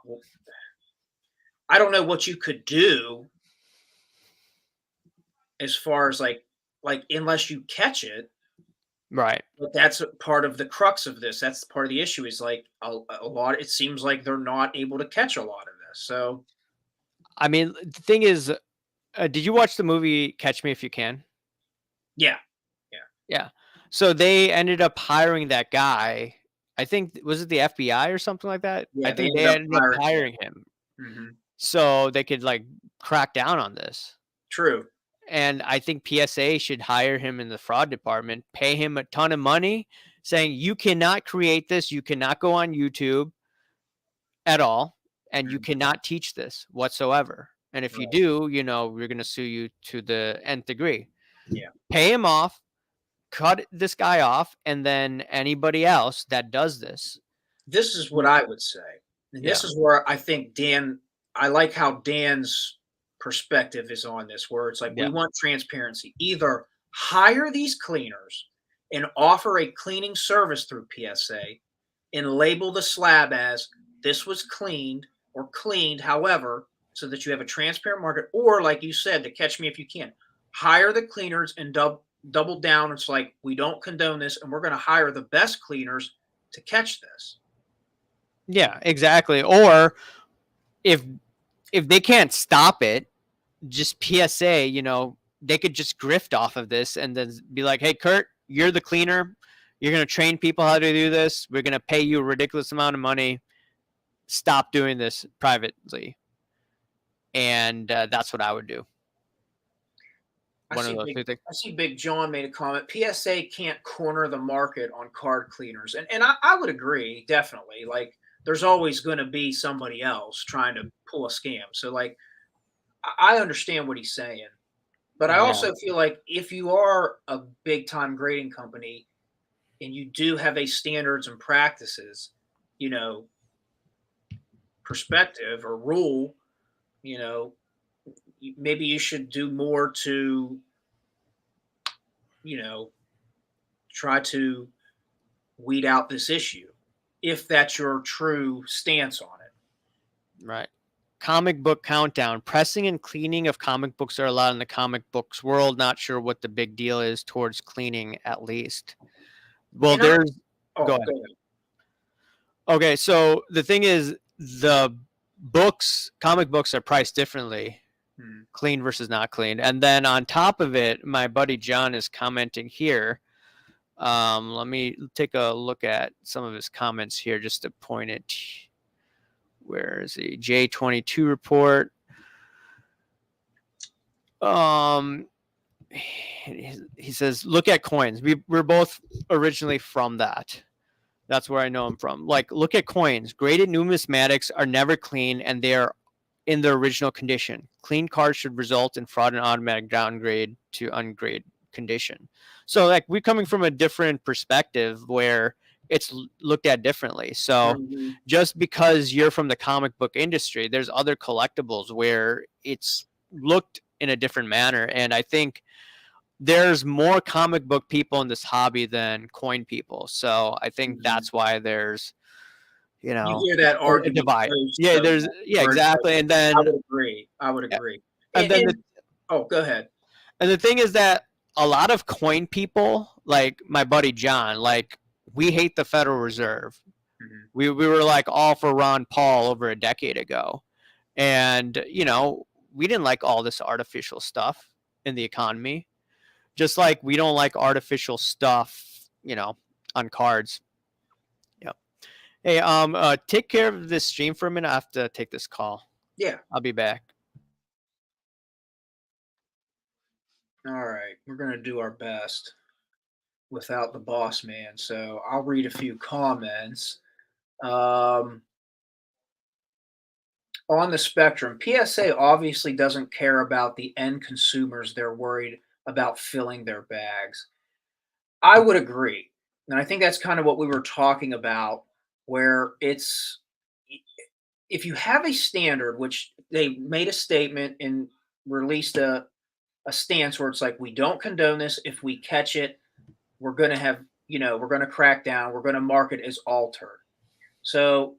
I don't know what you could do as far as like unless you catch it. Right. But that's a part of the crux of this. That's part of the issue is like a lot. It seems like they're not able to catch a lot of this. So I mean, the thing is, did you watch the movie Catch Me If You Can? yeah, yeah, Yeah. So they ended up hiring that guy. I think was it the FBI or something like that? I yeah. They think ended they up ended up hiring. hiring him Yeah, so they could like crack down on this. true. And I think PSA should hire him in the fraud department, pay him a ton of money, saying you cannot create this, you cannot go on YouTube at all, and you Mhm, cannot teach this whatsoever. And if you right. do, we're going to sue you to the nth degree. Yeah. Pay him off, cut this guy off, and then anybody else that does this. This is what you- I would say, and Yeah. this is where I think Dan. I like how Dan's perspective is on this, where it's like we Yeah. want transparency. Either hire these cleaners and offer a cleaning service through PSA, and label the slab as this was cleaned or cleaned, however, so that you have a transparent market. Or, like you said, to catch me if you can, hire the cleaners and double down. It's like we don't condone this, and we're going to hire the best cleaners to catch this. Yeah, exactly. Or if if they can't stop it, just PSA, they could just grift off of this and then be like, "Hey, Kurt, you're the cleaner. You're going to train people how to do this. We're going to pay you a ridiculous amount of money. Stop doing this privately." And that's what I would do. I One of see those big. two things. I see Big John made a comment. PSA can't corner the market on card cleaners, and I would agree definitely. Like, there's always going to be somebody else trying to pull a scam. So, like, I understand what he's saying, but I Yeah. also feel like if you are a big time grading company and you do have a standards and practices, you know, perspective or rule, you know, maybe you should do more to, you know, try to weed out this issue if that's your true stance on it. Right. Comic book countdown. Pressing and cleaning of comic books are allowed in the comic books world. Not sure what the big deal is towards cleaning, at least. Well, And I there's. Go oh, ahead. go ahead. Okay, so the thing is, the comic books are priced differently, Hmm. clean versus not clean. And then on top of it, my buddy John is commenting here. Let me take a look at some of his comments here just to point it. Where is the J22 report? Um, he says, look at coins. We're both originally from that. That's where I know him from. Like, look at coins. Graded numismatics are never clean and they are in their original condition. Clean cards should result in fraud and automatic downgrade to ungrade condition. So, like, we're coming from a different perspective where it's looked at differently. So, Mhm. just because you're from the comic book industry, there's other collectibles where it's looked in a different manner. And I think there's more comic book people in this hobby than coin people. So I think Mhm. that's why there's, you You know, hear that a argument divide. so Yeah, there's much yeah, where it's like, exactly. And I then would agree. I would agree. and And, then the and oh, go ahead. and the thing is that a lot of coin people, like my buddy John, like we hate the Federal Reserve. Mhm. We were like all for Ron Paul over a decade ago. And, we didn't like all this artificial stuff in the economy. Just like we don't like artificial stuff, on cards. Yep. Hey, take care of this stream for a minute. I have to take this call. Yeah. I'll be back. All right. We're going to do our best without the boss man. So I'll read a few comments. Um, on the spectrum, PSA obviously doesn't care about the end consumers. They're worried about filling their bags. I would agree. And I think that's kind of what we were talking about, where it's if you have a standard, which they made a statement and released a stance where it's like, we don't condone this. If we catch it, we're going to have, we're going to crack down. We're going to mark it as altered. So,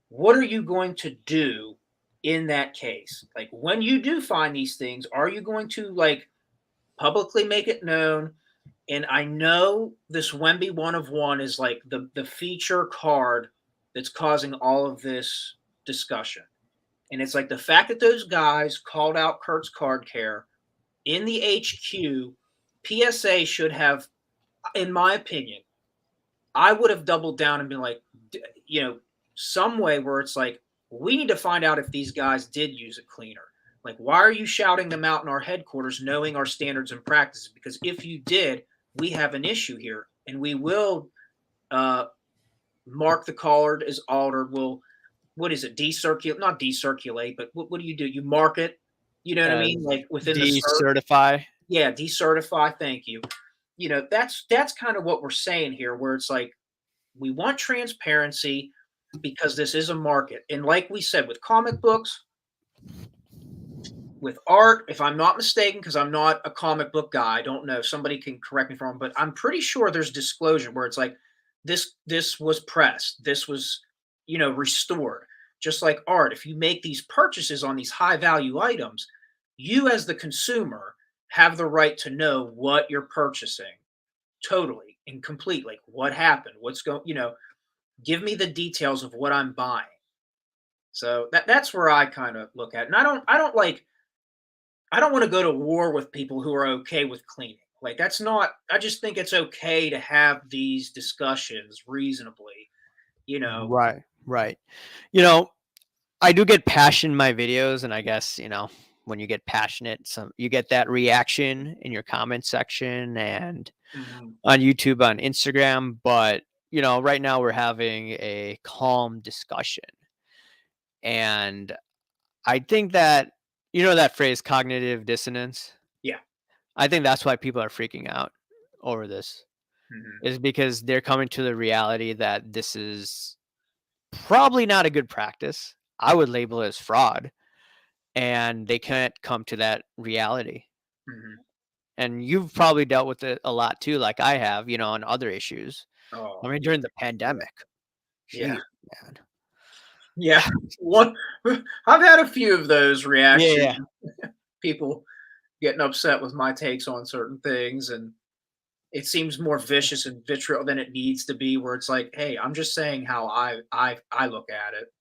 what are you going to do in that case? Like, when you do find these things, are you going to like publicly make it known? And I know this Wemby one of one is like the feature card that's causing all of this discussion. And it's like the fact that those guys called out Kurt's card care in the HQ, PSA should have, in my opinion, I would have doubled down and been like, some way where it's like, we need to find out if these guys did use a cleaner. Like, why are you shouting them out in our headquarters, knowing our standards and practices? Because if you did, we have an issue here, and we will mark the card as altered. We'll, what is it? Decirculate, not decirculate, but what do? You mark it. You know what I mean? Like within the cert. Decertify. Yeah, decertify. Thank you. That's kind of what we're saying here, where it's like we want transparency because this is a market. And like we said, with comic books, with art, if I'm not mistaken, because I'm not a comic book guy, I don't know. Somebody can correct me if I'm wrong, but I'm pretty sure there's disclosure where it's like this was pressed, this was restored. Just like art, if you make these purchases on these high value items, you as the consumer have the right to know what you're purchasing totally and completely. Like what happened, what's going, give me the details of what I'm buying. So that's where I kind of look at it. And I don't want to go to war with people who are okay with cleaning. Like that's not, I just think it's okay to have these discussions reasonably, you know. Right, right. You know, I do get passion in my videos, and I guess, when you get passionate, you get that reaction in your comment section and Mhm. on YouTube, on Instagram, but right now we're having a calm discussion. And I think that that phrase cognitive dissonance. Yeah. I think that's why people are freaking out over this, Mhm. is because they're coming to the reality that this is probably not a good practice. I would label it as fraud, and they can't come to that reality. Mhm. And you've probably dealt with it a lot too, like I have, on other issues. I Oh, mean, yeah. during the pandemic. Yeah. Jeez, man. Yeah. One I've had a few of those Yeah, reactions, yeah. people getting upset with my takes on certain things, and it seems more vicious and vitriol than it needs to be, where it's like, hey, I'm just saying how I look at it.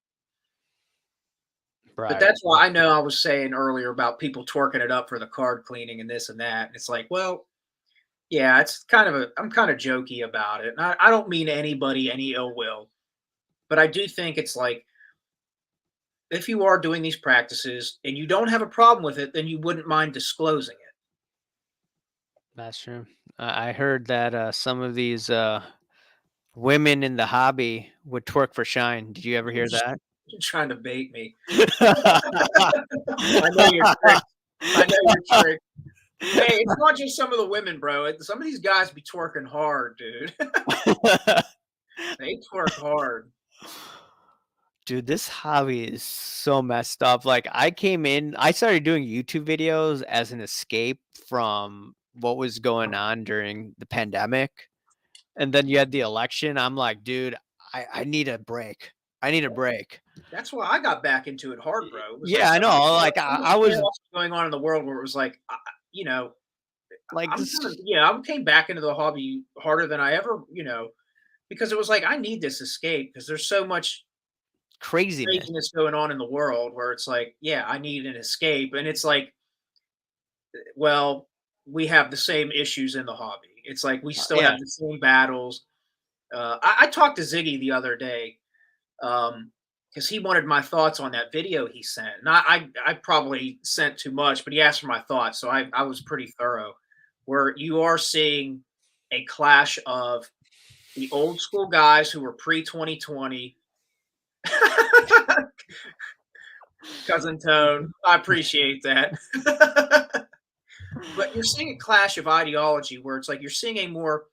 But Right. that's why I know I was saying earlier about people twerking it up for the card cleaning and this and that. And it's like, well, yeah, it's kind of I'm kind of jokey about it. And I don't mean anybody any ill will, but I do think it's like if you are doing these practices and you don't have a problem with it, then you wouldn't mind disclosing it. That's true. I heard that some of these women in the hobby would twerk for shine. Did you ever You're hear just that? you're trying to bait me. I know you're tricked. I know you're tricked. Hey, it's not just some of the women, bro. Some of these guys be twerking hard, dude. They twerk hard. Dude, this hobby is so messed up. Like, I started doing YouTube videos as an escape from what was going on during the pandemic. And then you had the election. I'm like, dude, I need a break. I need a break. That's why I got back into it hard, bro. It was like Yeah, I know. Like, so much I was chaos going on in the world where it was like, you know, like, I'm this kind of yeah, I came back into the hobby harder than I ever, because it was like I need this escape because there's so much craziness. craziness going on in the world where it's like, yeah, I need an escape, and it's like, well, we have the same issues in the hobby. It's like we still Yeah. have the same battles. I talked to Ziggy the other day because he wanted my thoughts on that video he sent. And I probably sent too much, but he asked for my thoughts, so I was pretty thorough. Where you are seeing a clash of the old school guys who were pre 2020 Cousin Tone, I appreciate that. But you're seeing a clash of ideology where it's like you're seeing a more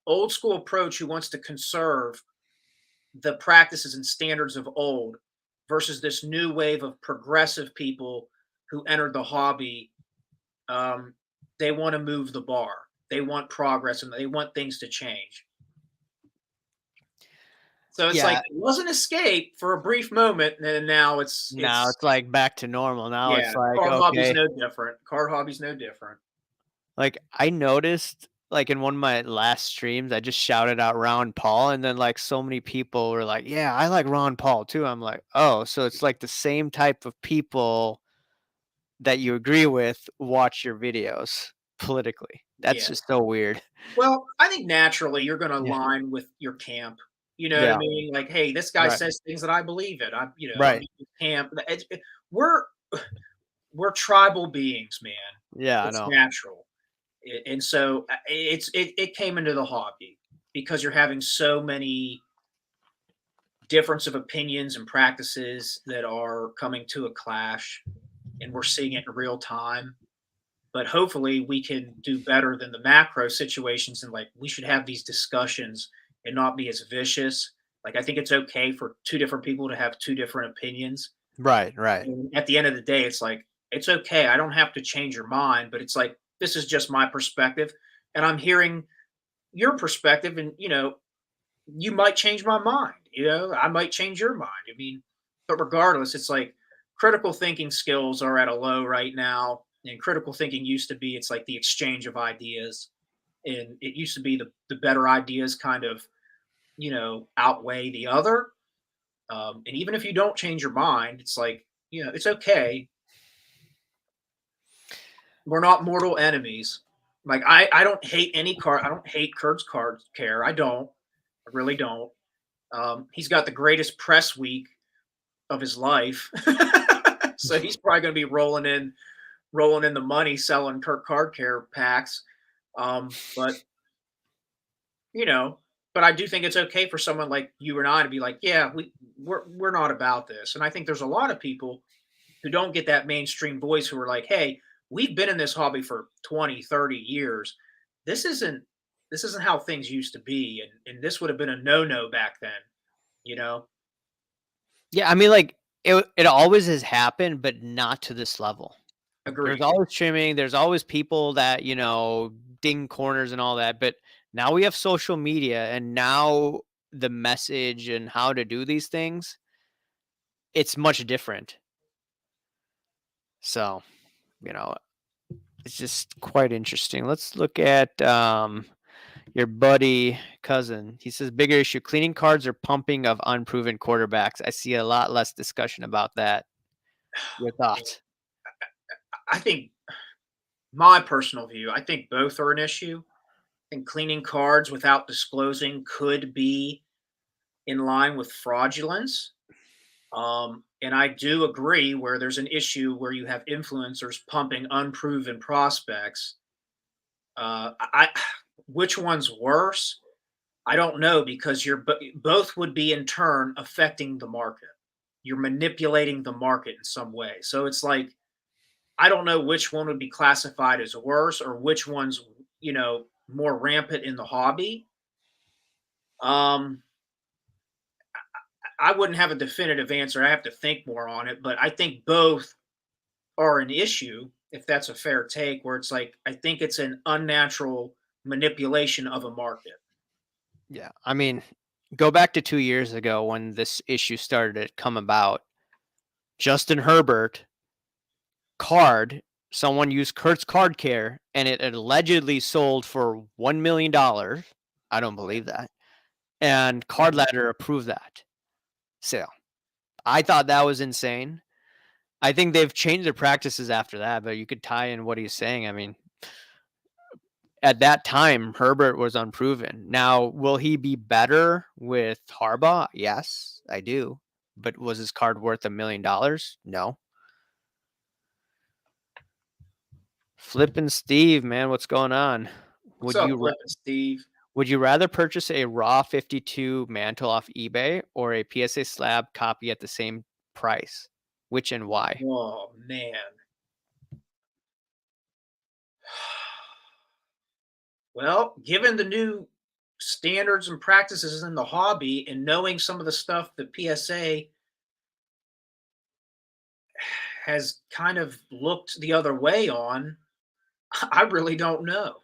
old school approach who wants to conserve the practices and standards of old versus this new wave of progressive people who entered the hobby. um, they want to move the bar. They want progress and they want things to change. So it's like Yeah. it was an escape for a brief moment, and now Now it's it's like back to normal. Now yeah. it's like, Card hobby's okay. no different. Card hobby's no different. Like I noticed like in one of my last streams, I just shouted out Ron Paul and then like so many people were like, "Yeah, I like Ron Paul too." I'm like, "Oh, so it's like the same type of people that you agree with watch your videos politically." That's Yeah. just so weird. Well, I think naturally you're going to Yeah. align with your camp. You know what I Yeah. mean? Like, hey, this guy Right. says things that I believe in. I'm Right. in his camp. We're we're tribal beings, man. Yeah, I It's know. natural. And so it came into the hobby because you're having so many difference of opinions and practices that are coming to a clash, and we're seeing it in real time. But hopefully we can do better than the macro situations, and like we should have these discussions and not be as vicious. Like I think it's okay for two different people to have two different opinions. Right, right. And at the end of the day, it's like it's okay. I don't have to change your mind, but it's like this is just my perspective, and I'm hearing your perspective, and you might change my mind. I might change your mind. I mean, but regardless, it's like critical thinking skills are at a low right now. And critical thinking used to be it's like the exchange of ideas. And it used to be the better ideas kind of, outweigh the other. And even if you don't change your mind, it's like, it's okay. We're not mortal enemies. Like I don't hate any card. I don't hate Kurt's card care. I don't. I really don't. He's got the greatest press week of his life. So he's probably going to be rolling in the money selling Kirk Card Care packs. But you know, but I do think it's okay for someone like you and I to be like, yeah, we're not about this. And I think there's a lot of people who don't get that mainstream voice who are like, hey, we've been in this hobby for 20, 30 years. This isn't this isn't how things used to be, and this would have been a no-no back then, you know? Yeah, I mean, like, it always has happened, but not to this level. There's Agreed. always trimming, there's always people that, ding corners and all that, but now we have social media, and now the message and how to do these things, it's much different. So, you know, it's just quite interesting. Let's look at, your buddy cousin. He says, "Bigger issue, cleaning cards or pumping of unproven quarterbacks." I see a lot less discussion about that. Your thoughts? I think my personal view, I think both are an issue. I think cleaning cards without disclosing could be in line with fraudulence. And I do agree where there's an issue where you have influencers pumping unproven prospects. Which one's worse? I don't know because both would be in turn affecting the market. You're manipulating the market in some way. So it's like I don't know which one would be classified as worse or which one's more rampant in the hobby. Um, I wouldn't have a definitive answer. I have to think more on it, but I think both are an issue, if that's a fair take, where it's like I think it's an unnatural manipulation of a market. Yeah, I mean, go back to 2 years ago when this issue started to come about. Justin Herbert card, someone used Kurt's card care, and it allegedly sold for $1 million. I don't believe that. And Card Mhm. Ladder approved that sale. I thought that was insane. I think they've changed their practices after that, but you could tie in what he's saying. I mean, at that time, Herbert was unproven. Now, will he be better with Harbaugh? Yes, I do. But was his card worth $1 million? No. Flippin' Steve, man, what's going on? What's Would up, you Flip and Steve? Would you rather purchase a raw 52 mantle off eBay or a PSA slab copy at the same price? Which and why? Oh man. Well, given the new standards and practices in the hobby and knowing some of the stuff that PSA has kind of looked the other way on, I really don't know.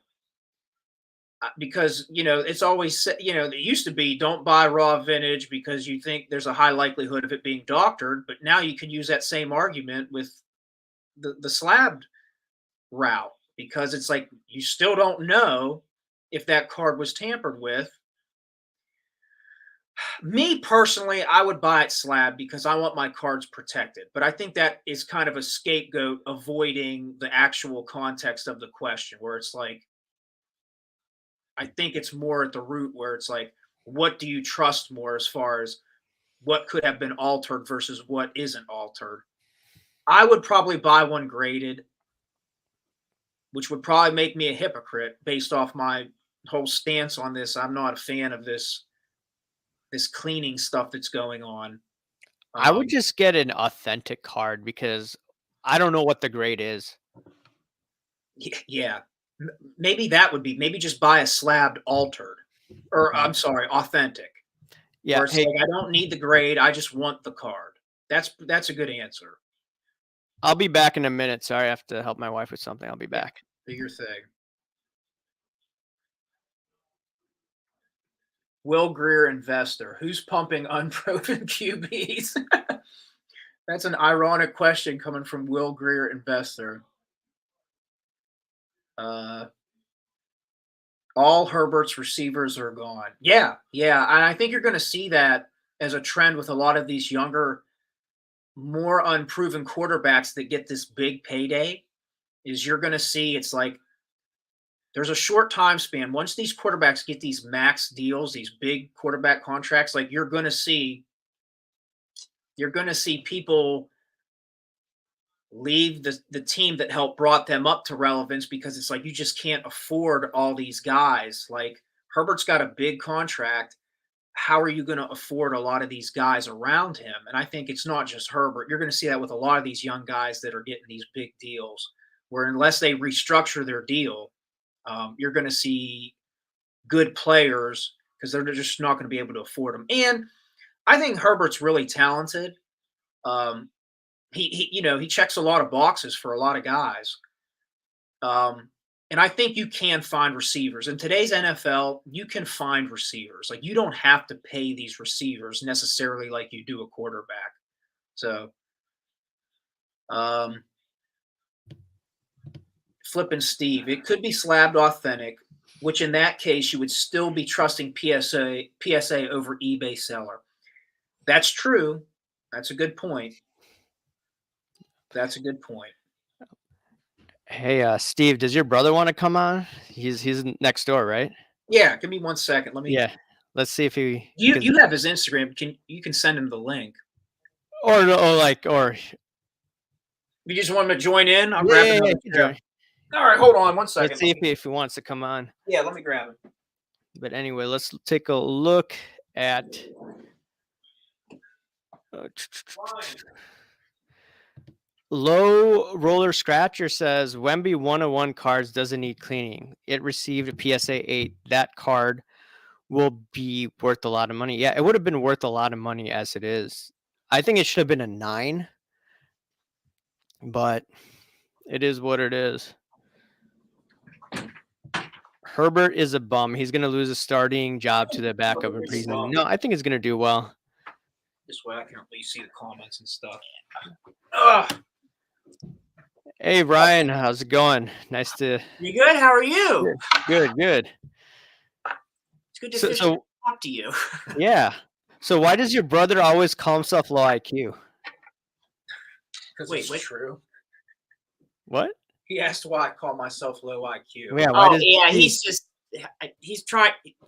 Because, it's always said, it used to be don't buy raw vintage because you think there's a high likelihood of it being doctored. But now you can use that same argument with the slab route because it's like you still don't know if that card was tampered with. Me personally, I would buy it slab because I want my cards protected. But I think that is kind of a scapegoat avoiding the actual context of the question, where it's like, I think it's more at the root where it's like, what do you trust more as far as what could have been altered versus what isn't altered? I would probably buy one graded, which would probably make me a hypocrite based off my whole stance on this. I'm not a fan of this cleaning stuff that's going on. I would just get an authentic card because I don't know what the grade is. Yeah. Maybe that would be, maybe just buy a slabbed altered, or I'm sorry, authentic. Yeah. Where it's like, I don't need the grade. I just want the card. That's a good answer. I'll be back in a minute. Sorry, I have to help my wife with something. I'll be back. Do your thing. Will Greer investor. Who's pumping unproven QBs? That's an ironic question coming from Will Greer investor. All Herbert's receivers are gone. Yeah. And I think you're going to see that as a trend with a lot of these younger, more unproven quarterbacks that get this big payday. Is you're going to see it's like there's a short time span. Once these quarterbacks get these max deals, these big quarterback contracts, like you're going to see people leave the team that helped brought them up to relevance because it's like you just can't afford all these guys. Like Herbert's got a big contract. How are you going to afford a lot of these guys around him? And I think it's not just Herbert. You're going to see that with a lot of these young guys that are getting these big deals, where unless they restructure their deal, you're going to see good players because they're just not going to be able to afford them. And I think Herbert's really talented. He checks a lot of boxes for a lot of guys. And I think you can find receivers. In today's NFL, you can find receivers. Like you don't have to pay these receivers necessarily like you do a quarterback. So Flippin' Steve, it could be slabbed authentic, which in that case you would still be trusting PSA over eBay seller. That's true. That's a good point. Hey, Steve, does your brother want to come on? He's next door, right? Yeah, give me 1 second. Let me. Yeah, let's see if he. You have his Instagram. You can send him the link. Or you just want him to join in? I'll grab another chair. All right, hold on 1 second. Let's see if he wants to come on. Yeah, let me grab him. But anyway, let's take a look at. Low Roller Scratcher says Wemby 101 cards doesn't need cleaning. It received a PSA 8. That card will be worth a lot of money. Yeah, it would have been worth a lot of money as it is. I think it should have been a 9, but it is what it is. Herbert is a bum. He's going to lose a starting job to the backup in preseason. No, I think he's going to do well. This way I can at least see the comments and stuff. Ugh. Hey, Ryan, how's it going? Nice to... You good? How are you? Good. It's good to talk to you. Yeah. So why does your brother always call himself low IQ? Because it's true. What? He asked why I call myself low IQ. Yeah,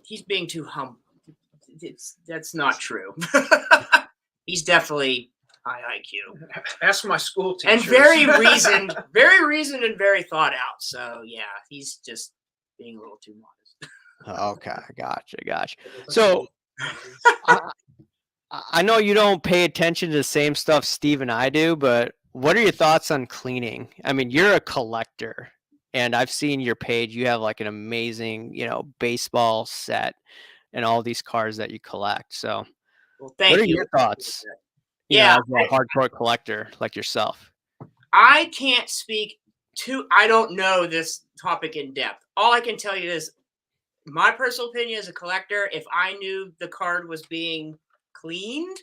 he's being too humble. That's not true. He's definitely high IQ. Ask my school teacher. And very reasoned and very thought out. So yeah, he's just being a little too modest. Okay, gotcha. So I, I know you don't pay attention to the same stuff Steve and I do, but what are your thoughts on cleaning? I mean, you're a collector, and I've seen your page. You have like an amazing, baseball set and all these cards that you collect. So, Well, what thank are you. your thoughts? Yeah, As a hardcore collector like yourself. I can't speak to. I don't know this topic in depth. All I can tell you is my personal opinion as a collector. If I knew the card was being cleaned,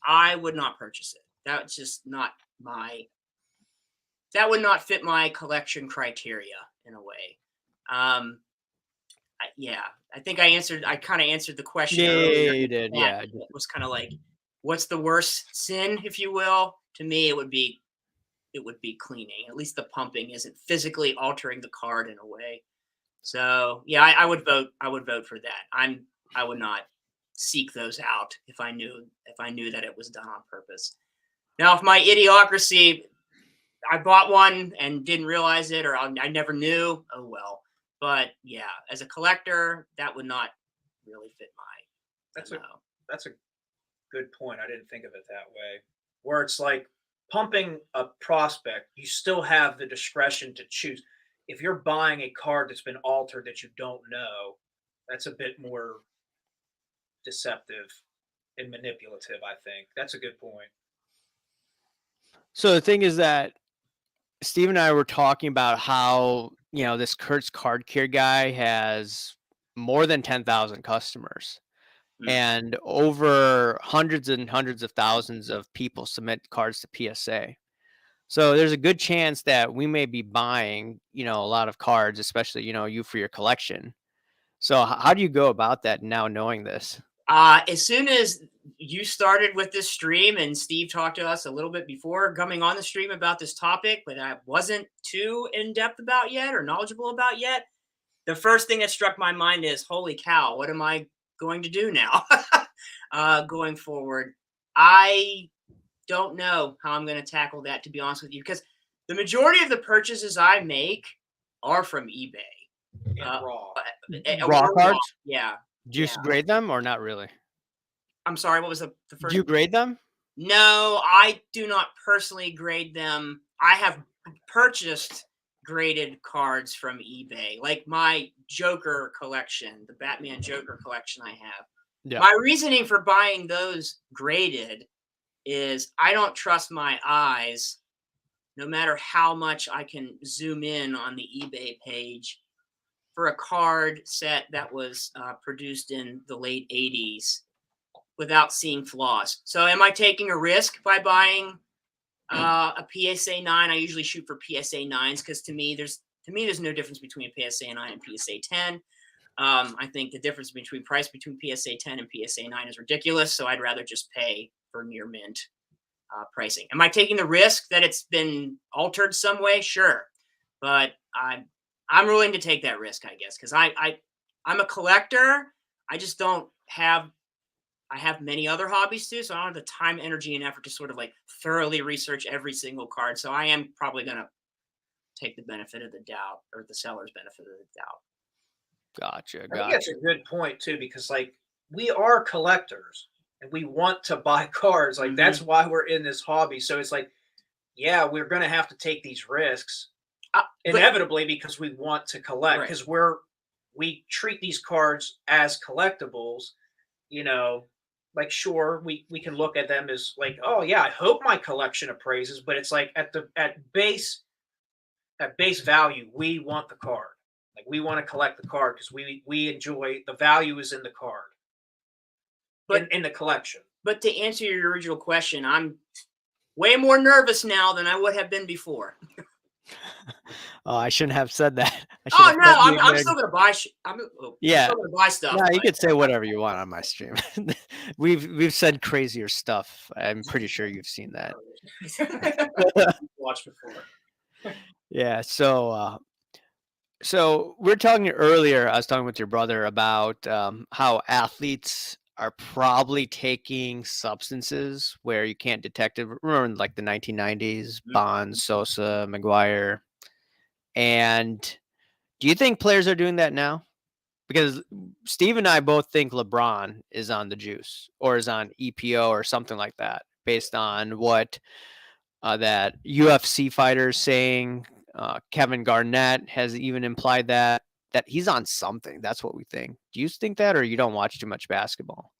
I would not purchase it. That's just not my. That would not fit my collection criteria in a way. Yeah, I think I answered. I kind of answered the question Yeah, earlier. you did. Yeah. It was kind of like, what's the worst sin, if you will? To me, it would be cleaning. At least the pumping isn't physically altering the card in a way. So yeah, I would vote. I would vote for that. I would not seek those out if I knew that it was done on purpose. Now, if my idiocracy, I bought one and didn't realize it, or I never knew. Oh well. But yeah, as a collector, that would not really fit my. That's a good point. I didn't think of it that way. Where it's like pumping a prospect, you still have the discretion to choose. If you're buying a card that's been altered that you don't know, that's a bit more deceptive and manipulative, I think. That's a good point. So the thing is that Steve and I were talking about how, this Kurt's Card Care guy has more than 10,000 customers. And over hundreds and hundreds of thousands of people submit cards to PSA. So there's a good chance that we may be buying, a lot of cards, especially, you for your collection. So how do you go about that now knowing this? As soon as you started with this stream and Steve talked to us a little bit before coming on the stream about this topic, but I wasn't too in depth about yet or knowledgeable about yet, the first thing that struck my mind is, holy cow, what am I going to do now going forward? I don't know how I'm going to tackle that, to be honest with you, because the majority of the purchases I make are from eBay. Raw cards? Yeah. Do you grade them or not really? I'm sorry, what was the first? Do you grade them? No, I do not personally grade them. I have purchased graded cards from eBay, like my Joker collection, the Batman Joker collection I have. Yeah. My reasoning for buying those graded is I don't trust my eyes, no matter how much I can zoom in on the eBay page, for a card set that was produced in the late 80s without seeing flaws. So am I taking a risk by buying a PSA 9? I usually shoot for PSA 9s because to me there's no difference between a PSA 9 and PSA 10. I think the difference between PSA 10 and PSA 9 is ridiculous, so I'd rather just pay for near mint pricing. Am I taking the risk that it's been altered some way? Sure, but I'm willing to take that risk, I guess, because I'm a collector. I just don't have. I have many other hobbies too, so I don't have the time, energy, and effort to sort of like thoroughly research every single card. So I am probably going to take the benefit of the doubt, or the seller's benefit of the doubt. Gotcha. I think that's a good point too, because like we are collectors and we want to buy cards. Like that's why we're in this hobby. So it's like, yeah, we're going to have to take these risks inevitably because we want to collect, because we treat these cards as collectibles. Like sure, we can look at them as like, oh yeah, I hope my collection appraises, but it's like at base value, we want the card. Like we want to collect the card because we enjoy the value is in the card, but in the collection. But to answer your original question, I'm way more nervous now than I would have been before. Oh, I shouldn't have said that. Oh no, I'm still gonna buy. I'm still gonna buy stuff. Yeah, you could say whatever you want on my stream. we've said crazier stuff. I'm pretty sure you've seen that. Watched before. Yeah. So we're talking earlier. I was talking with your brother about how athletes are probably taking substances where you can't detect it. Remember, in like the 1990s, Bonds, Sosa, McGuire. And do you think players are doing that now? because Steve and I both think LeBron is on the juice or is on EPO or something like that, based on what that UFC fighter saying. Kevin Garnett has even implied that he's on something. That's what we think. Do you think that, or you don't watch too much basketball?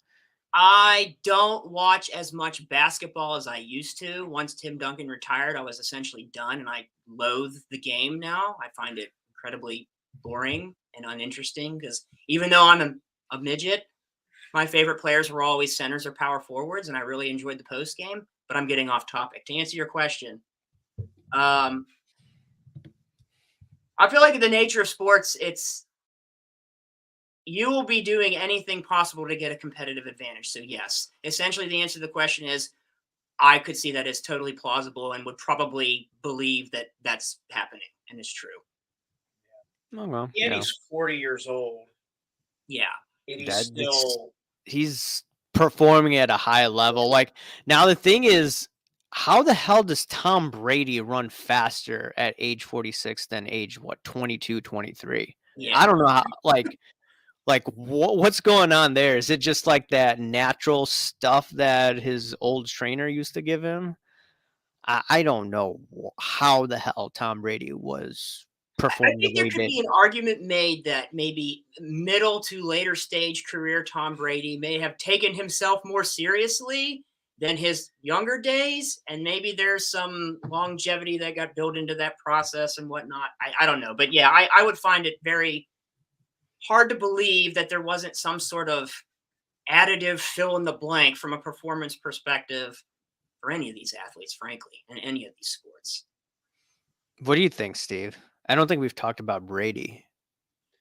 I don't watch as much basketball as I used to. Once Tim Duncan retired, I was essentially done, and I loathe the game now. I find it incredibly boring and uninteresting because even though I'm a midget, my favorite players were always centers or power forwards, and I really enjoyed the post game. But I'm getting off topic. To answer your question, I feel like in the nature of sports, you will be doing anything possible to get a competitive advantage. So yes, essentially the answer to the question is I could see that as totally plausible and would probably believe that that's happening and is true. Oh, well, And yeah. he's 40 years old. Yeah. And he's performing at a high level. Like, now the thing is, how the hell does Tom Brady run faster at age 46 than age 22, 23? Yeah. I don't know how, what's going on there? Is it just like that natural stuff that his old trainer used to give him? I don't know how the hell Tom Brady was I performing the think there way he could did. be an argument made that maybe middle to later stage career Tom Brady may have taken himself more seriously than his younger days. And maybe there's some longevity that got built into that process and whatnot. I don't know. But yeah, I would find it very hard to believe that there wasn't some sort of additive fill in the blank from a performance perspective for any of these athletes, frankly, in any of these sports. What do you think, Steve? I don't think we've talked about Brady,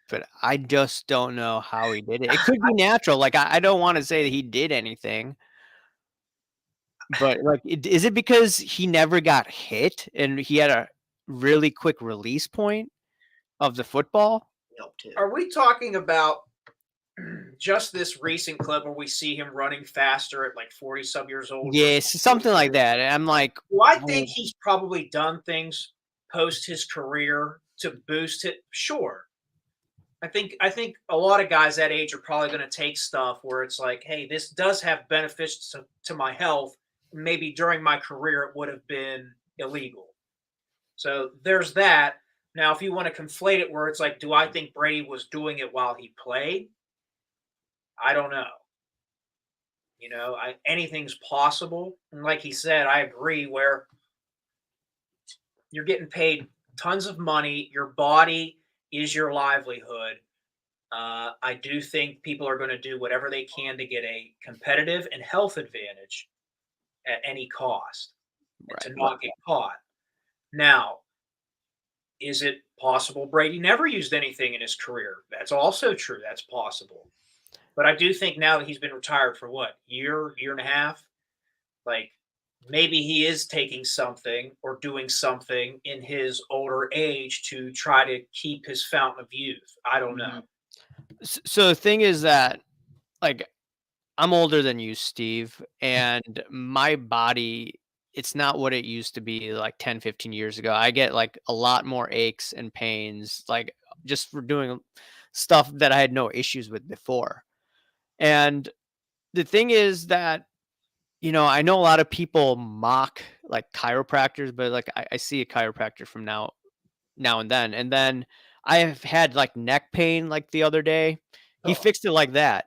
but I just don't know how he did it. It could be natural. Like, I don't want to say that he did anything, but like, is it because he never got hit and he had a really quick release point of the football? Are we talking about just this recent clip where we see him running faster at like 40 some years old? Yes, something like that. And I'm like, well, I think he's probably done things post his career to boost it. Sure. I think a lot of guys that age are probably going to take stuff where it's like, hey, this does have benefits to my health. Maybe during my career it would have been illegal. So there's that. Now, if you want to conflate it where it's like, do I think Brady was doing it while he played? I don't know. You know, anything's possible. And like he said, I agree where you're getting paid tons of money. Your body is your livelihood. I do think people are going to do whatever they can to get a competitive and health advantage at any cost and to not get caught. Now, is it possible Brady never used anything in his career? That's also true. That's possible. But I do think now that he's been retired for what, year and a half, like maybe he is taking something or doing something in his older age to try to keep his fountain of youth. I don't know. So the thing is that, like, I'm older than you, Steve, and my body, it's not what it used to be like 10, 15 years ago. I get like a lot more aches and pains, like just for doing stuff that I had no issues with before. And the thing is that, I know a lot of people mock like chiropractors, but like I see a chiropractor from now and then. And then I have had like neck pain like the other day. He fixed it like that.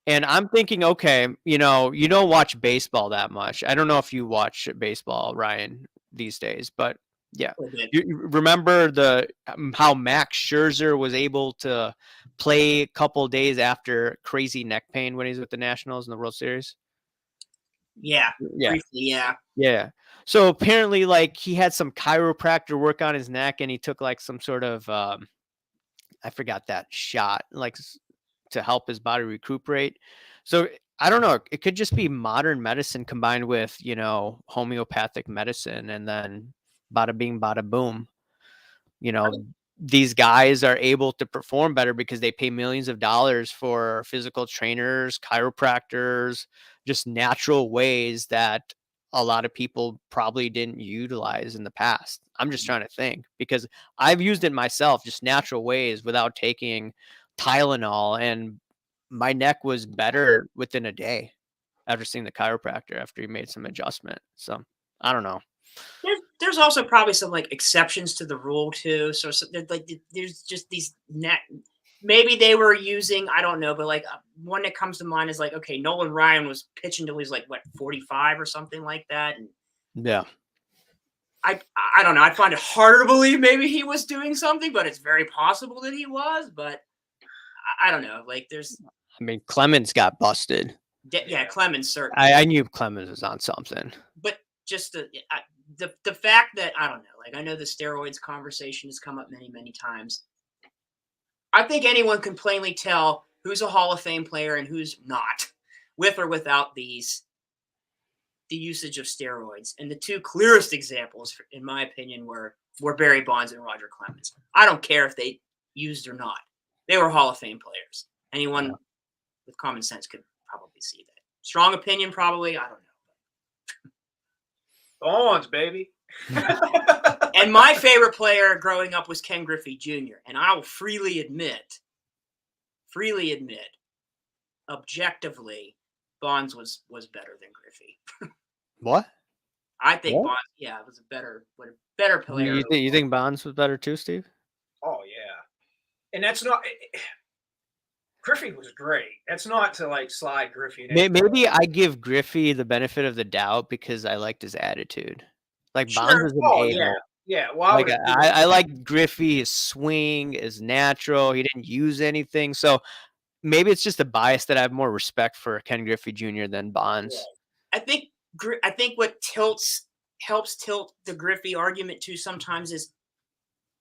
And I'm thinking, okay, you don't watch baseball that much. I don't know if you watch baseball, Ryan, these days, but yeah. You remember how Max Scherzer was able to play a couple days after crazy neck pain when he was with the Nationals in the World Series? Yeah. Yeah. Briefly, yeah. Yeah. So apparently, like, he had some chiropractor work on his neck, and he took like some sort of I forgot that shot, like, to help his body recuperate. So I don't know. It could just be modern medicine combined with, homeopathic medicine, and then bada bing, bada boom. These guys are able to perform better because they pay millions of dollars for physical trainers, chiropractors, just natural ways that a lot of people probably didn't utilize in the past. I'm just trying to think because I've used it myself, just natural ways without taking Tylenol, and my neck was better within a day after seeing the chiropractor after he made some adjustment. So I don't know. There's also probably some like exceptions to the rule too. So, there's just these net. Maybe they were using, I don't know, but like one that comes to mind is like, okay, Nolan Ryan was pitching till he was like what 45 or something like that, and Yeah. I don't know. I find it harder to believe maybe he was doing something, but it's very possible that he was. But I don't know. Like there's I mean, Clemens got busted. yeah, Clemens certainly. I knew Clemens was on something. But just the fact that I don't know, like I know the steroids conversation has come up many times. I think anyone can plainly tell who's a Hall of Fame player and who's not, with or without the usage of steroids. And the two clearest examples, in my opinion, were Barry Bonds and Roger Clemens. I don't care if they used or not; they were Hall of Fame players. Anyone with common sense could probably see that. Strong opinion, probably. I don't know. Bonds, baby. And my favorite player growing up was Ken Griffey Jr. And I will freely admit, objectively, Bonds was better than Griffey. What? I think Bonds, was a better player. You think Bonds was better too, Steve? Oh yeah, and that's not. Griffey was great. That's not to like slide Griffey. Maybe I give Griffey the benefit of the doubt because I liked his attitude. Like Bonds was an a-hole. Yeah. Well, I like Griffey. His swing is natural. He didn't use anything. So maybe it's just a bias that I have more respect for Ken Griffey Jr. than Bonds. Yeah. I think what helps tilt the Griffey argument too sometimes is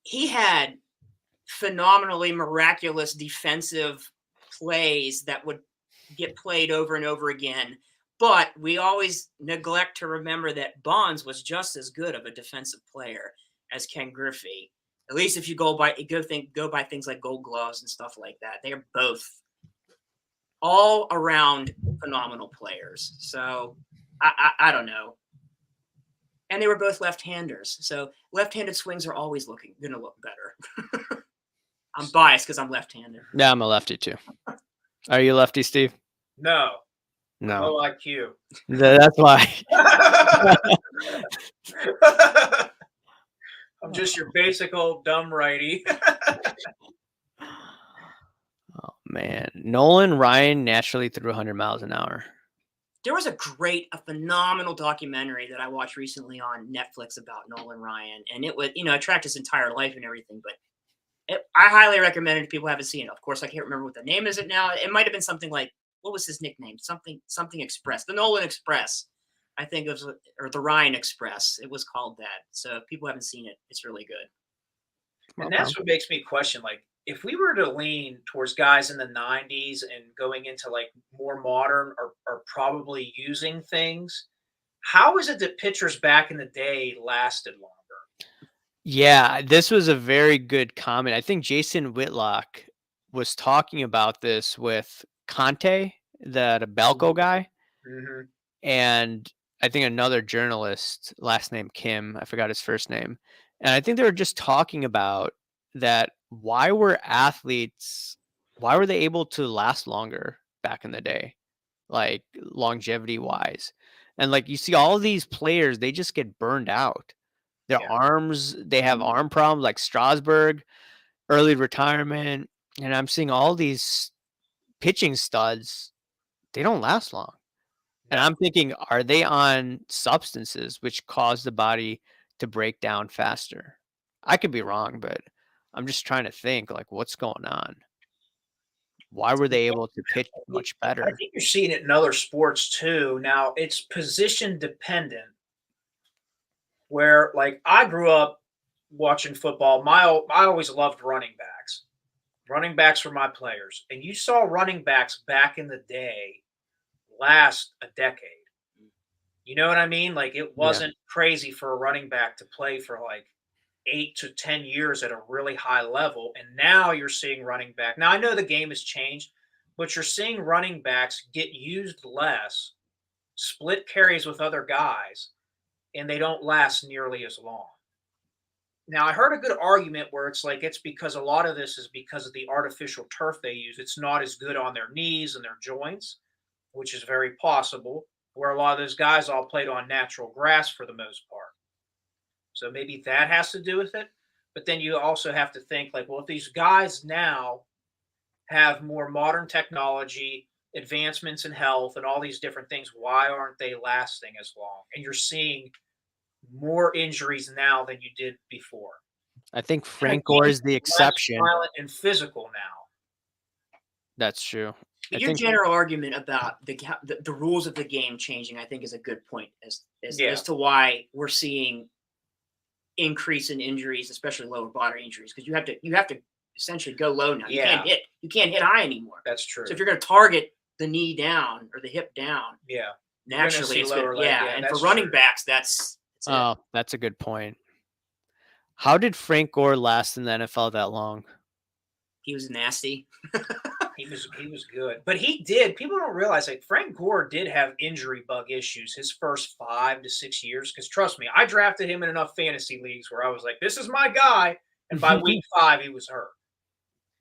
he had phenomenally miraculous defensive plays that would get played over and over again. But we always neglect to remember that Bonds was just as good of a defensive player as Ken Griffey. At least if you go by things like Gold Gloves and stuff like that. They are both all around phenomenal players. So I don't know. And they were both left-handers. So left-handed swings are always going to look better. I'm biased because I'm left-handed. Yeah, I'm a lefty too. Are you a lefty, Steve? No. No. Low IQ. That's why. I'm just your basic old dumb righty. Oh man, Nolan Ryan naturally threw 100 miles an hour. There was a phenomenal documentary that I watched recently on Netflix about Nolan Ryan, and it was, it tracked his entire life and everything. But I highly recommend it if people haven't seen it. Of course, I can't remember what the name is. It now. It might have been something like, what was his nickname? Something Express, the Nolan Express. I think it was, or the Ryan Express. It was called that. So if people haven't seen it, it's really good. And that's what makes me question, like, if we were to lean towards guys in the 90s and going into like more modern or probably using things, how is it that pitchers back in the day lasted longer? Yeah, this was a very good comment. I think Jason Whitlock was talking about this with Conte, the Belko guy. Mm-hmm. And I think another journalist, last name Kim, I forgot his first name. And I think they were just talking about that. Why were they able to last longer back in the day? Like longevity wise. And like you see all these players, they just get burned out. Their arms, they have arm problems like Strasburg, early retirement. And I'm seeing all these pitching studs, they don't last long. And I'm thinking, are they on substances which cause the body to break down faster? I could be wrong, but I'm just trying to think, like, what's going on? Why were they able to pitch much I better? think you're seeing it in other sports too. Now, it's position dependent, where like I grew up watching football. I always loved running backs. Running backs were my players. And you saw running backs back in the day last a decade. You know what I mean? Like it wasn't crazy for a running back to play for like 8 to 10 years at a really high level. And now you're seeing running back. Now I know the game has changed, but you're seeing running backs get used less, split carries with other guys, and they don't last nearly as long. Now, I heard a good argument where it's like it's because a lot of this is because of the artificial turf they use. It's not as good on their knees and their joints, which is very possible. Where a lot of those guys all played on natural grass for the most part. So maybe that has to do with it. But then you also have to think like, well, if these guys now have more modern technology, advancements in health, and all these different things, why aren't they lasting as long? And you're seeing more injuries now than you did before. I think And the Frank Gore game is the less exception. violent and physical now. That's true. But I your think general argument about the rules of the game changing, I think, is a good point as to why we're seeing increase in injuries, especially lower body injuries, because you have to essentially go low now. You can't hit high anymore. That's true. So if you're going to target the knee down or the hip down, yeah, naturally it's lower leg. yeah. And for running backs, that's it. That's a good point. How did Frank Gore last in the NFL that long? He was nasty. He was good, but he did. People don't realize like Frank Gore did have injury bug issues his first 5 to 6 years. Because trust me, I drafted him in enough fantasy leagues where I was like, "This is my guy," and by week 5, he was hurt.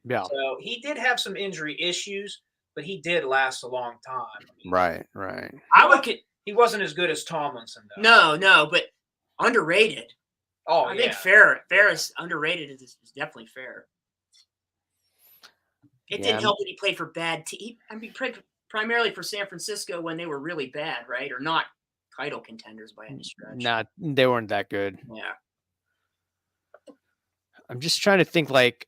Yeah. So he did have some injury issues, but he did last a long time. I mean, right. He wasn't as good as Tomlinson though. No, but underrated. Oh, I think fair is underrated. Is definitely fair. It didn't help that he played for bad team. I mean, primarily for San Francisco when they were really bad, right? Or not title contenders by any stretch. They weren't that good. Yeah. I'm just trying to think. Like,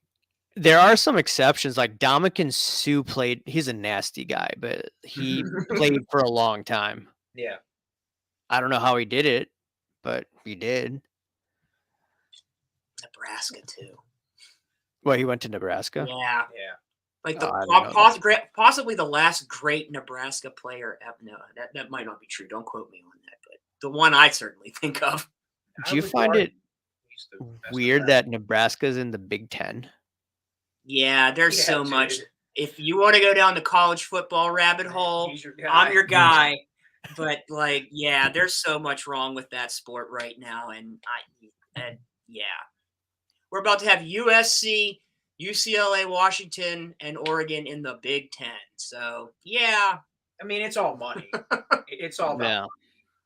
there are some exceptions. Like Dominican Sue played. He's a nasty guy, but he played for a long time. Yeah. I don't know how he did it, but he did. Nebraska too. Well, he went to Nebraska. Yeah. Like possibly the last great Nebraska player. No, that might not be true. Don't quote me on that, but the one I certainly think of. Do you find it weird that Nebraska's in the Big Ten? Yeah, there's so much. If you want to go down the college football rabbit hole, I'm your guy. But like, yeah, there's so much wrong with that sport right now, and we're about to have USC, UCLA, Washington, and Oregon in the Big Ten. So yeah, I mean, it's all money. It's all about money,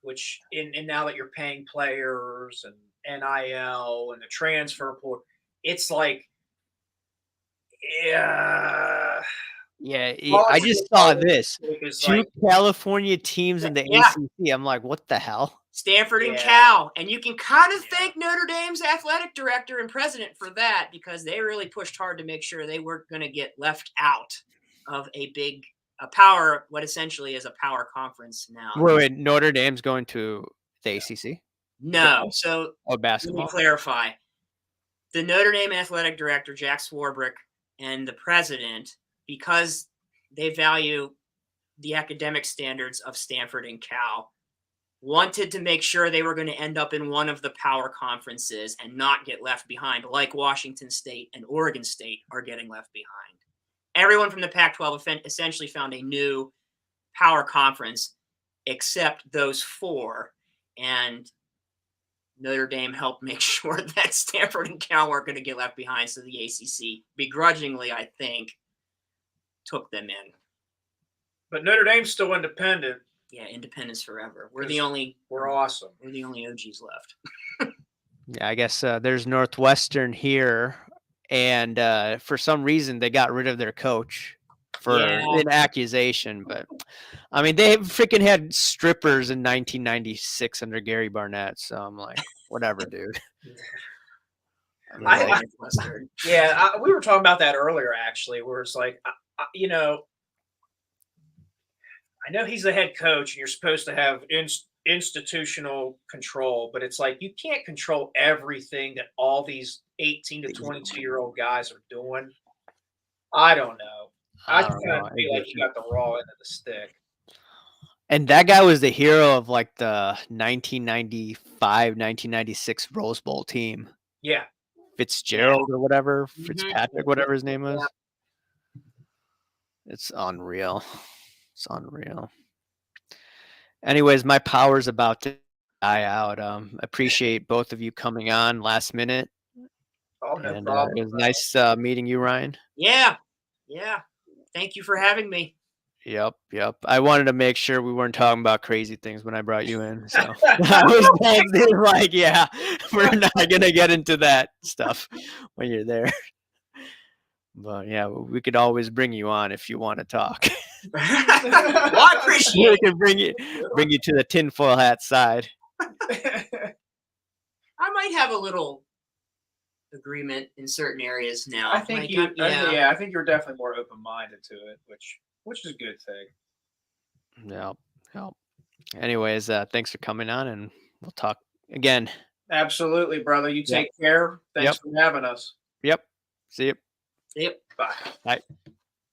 which and now that you're paying players and NIL and the transfer portal, it's like, I just saw this. 2 California teams in the ACC. I'm like, what the hell? Stanford and Cal. And you can kind of thank Notre Dame's athletic director and president for that, because they really pushed hard to make sure they weren't going to get left out of a power, what essentially is a power conference now. Wait, Notre Dame's going to the ACC? No. So basketball. Let me clarify. The Notre Dame athletic director, Jack Swarbrick, and the president, because they value the academic standards of Stanford and Cal, wanted to make sure they were going to end up in one of the power conferences and not get left behind, like Washington State and Oregon State are getting left behind. Everyone from the Pac-12 essentially found a new power conference except those 4, and Notre Dame helped make sure that Stanford and Cal weren't going to get left behind, so the ACC, begrudgingly, I think, took them in. But Notre Dame's still independent. Yeah, independence forever. We're awesome. We're the only OGs left. Yeah, I guess there's Northwestern here, and for some reason they got rid of their coach for an accusation. But I mean, they freaking had strippers in 1996 under Gary Barnett. So I'm like, whatever, dude. We were talking about that earlier, actually, where it's like, I know he's the head coach and you're supposed to have institutional control, but it's like you can't control everything that all these 18 to 22-year-old guys are doing. I don't know. I kind of feel like he got the raw end of the stick. And that guy was the hero of like the 1995, 1996 Rose Bowl team. Yeah. Fitzgerald or whatever, Fitzpatrick, whatever his name was. It's unreal. It's unreal. Anyways, my power's about to die out. Appreciate both of you coming on last minute. Oh, no And problem. it was nice meeting you, Ryan. Yeah. Thank you for having me. Yep. I wanted to make sure we weren't talking about crazy things when I brought you in. So I was positive, like, yeah, we're not gonna get into that stuff when you're there. But yeah, we could always bring you on if you want to talk. Well, I appreciate We could bring you to the tinfoil hat side. I might have a little agreement in certain areas now. I think I think you're definitely more open-minded to it, which is a good thing. Yep. Anyways, thanks for coming on, and we'll talk again. Absolutely, brother. You take care. Thanks for having us. Yep. See you. Yep. Bye. Bye.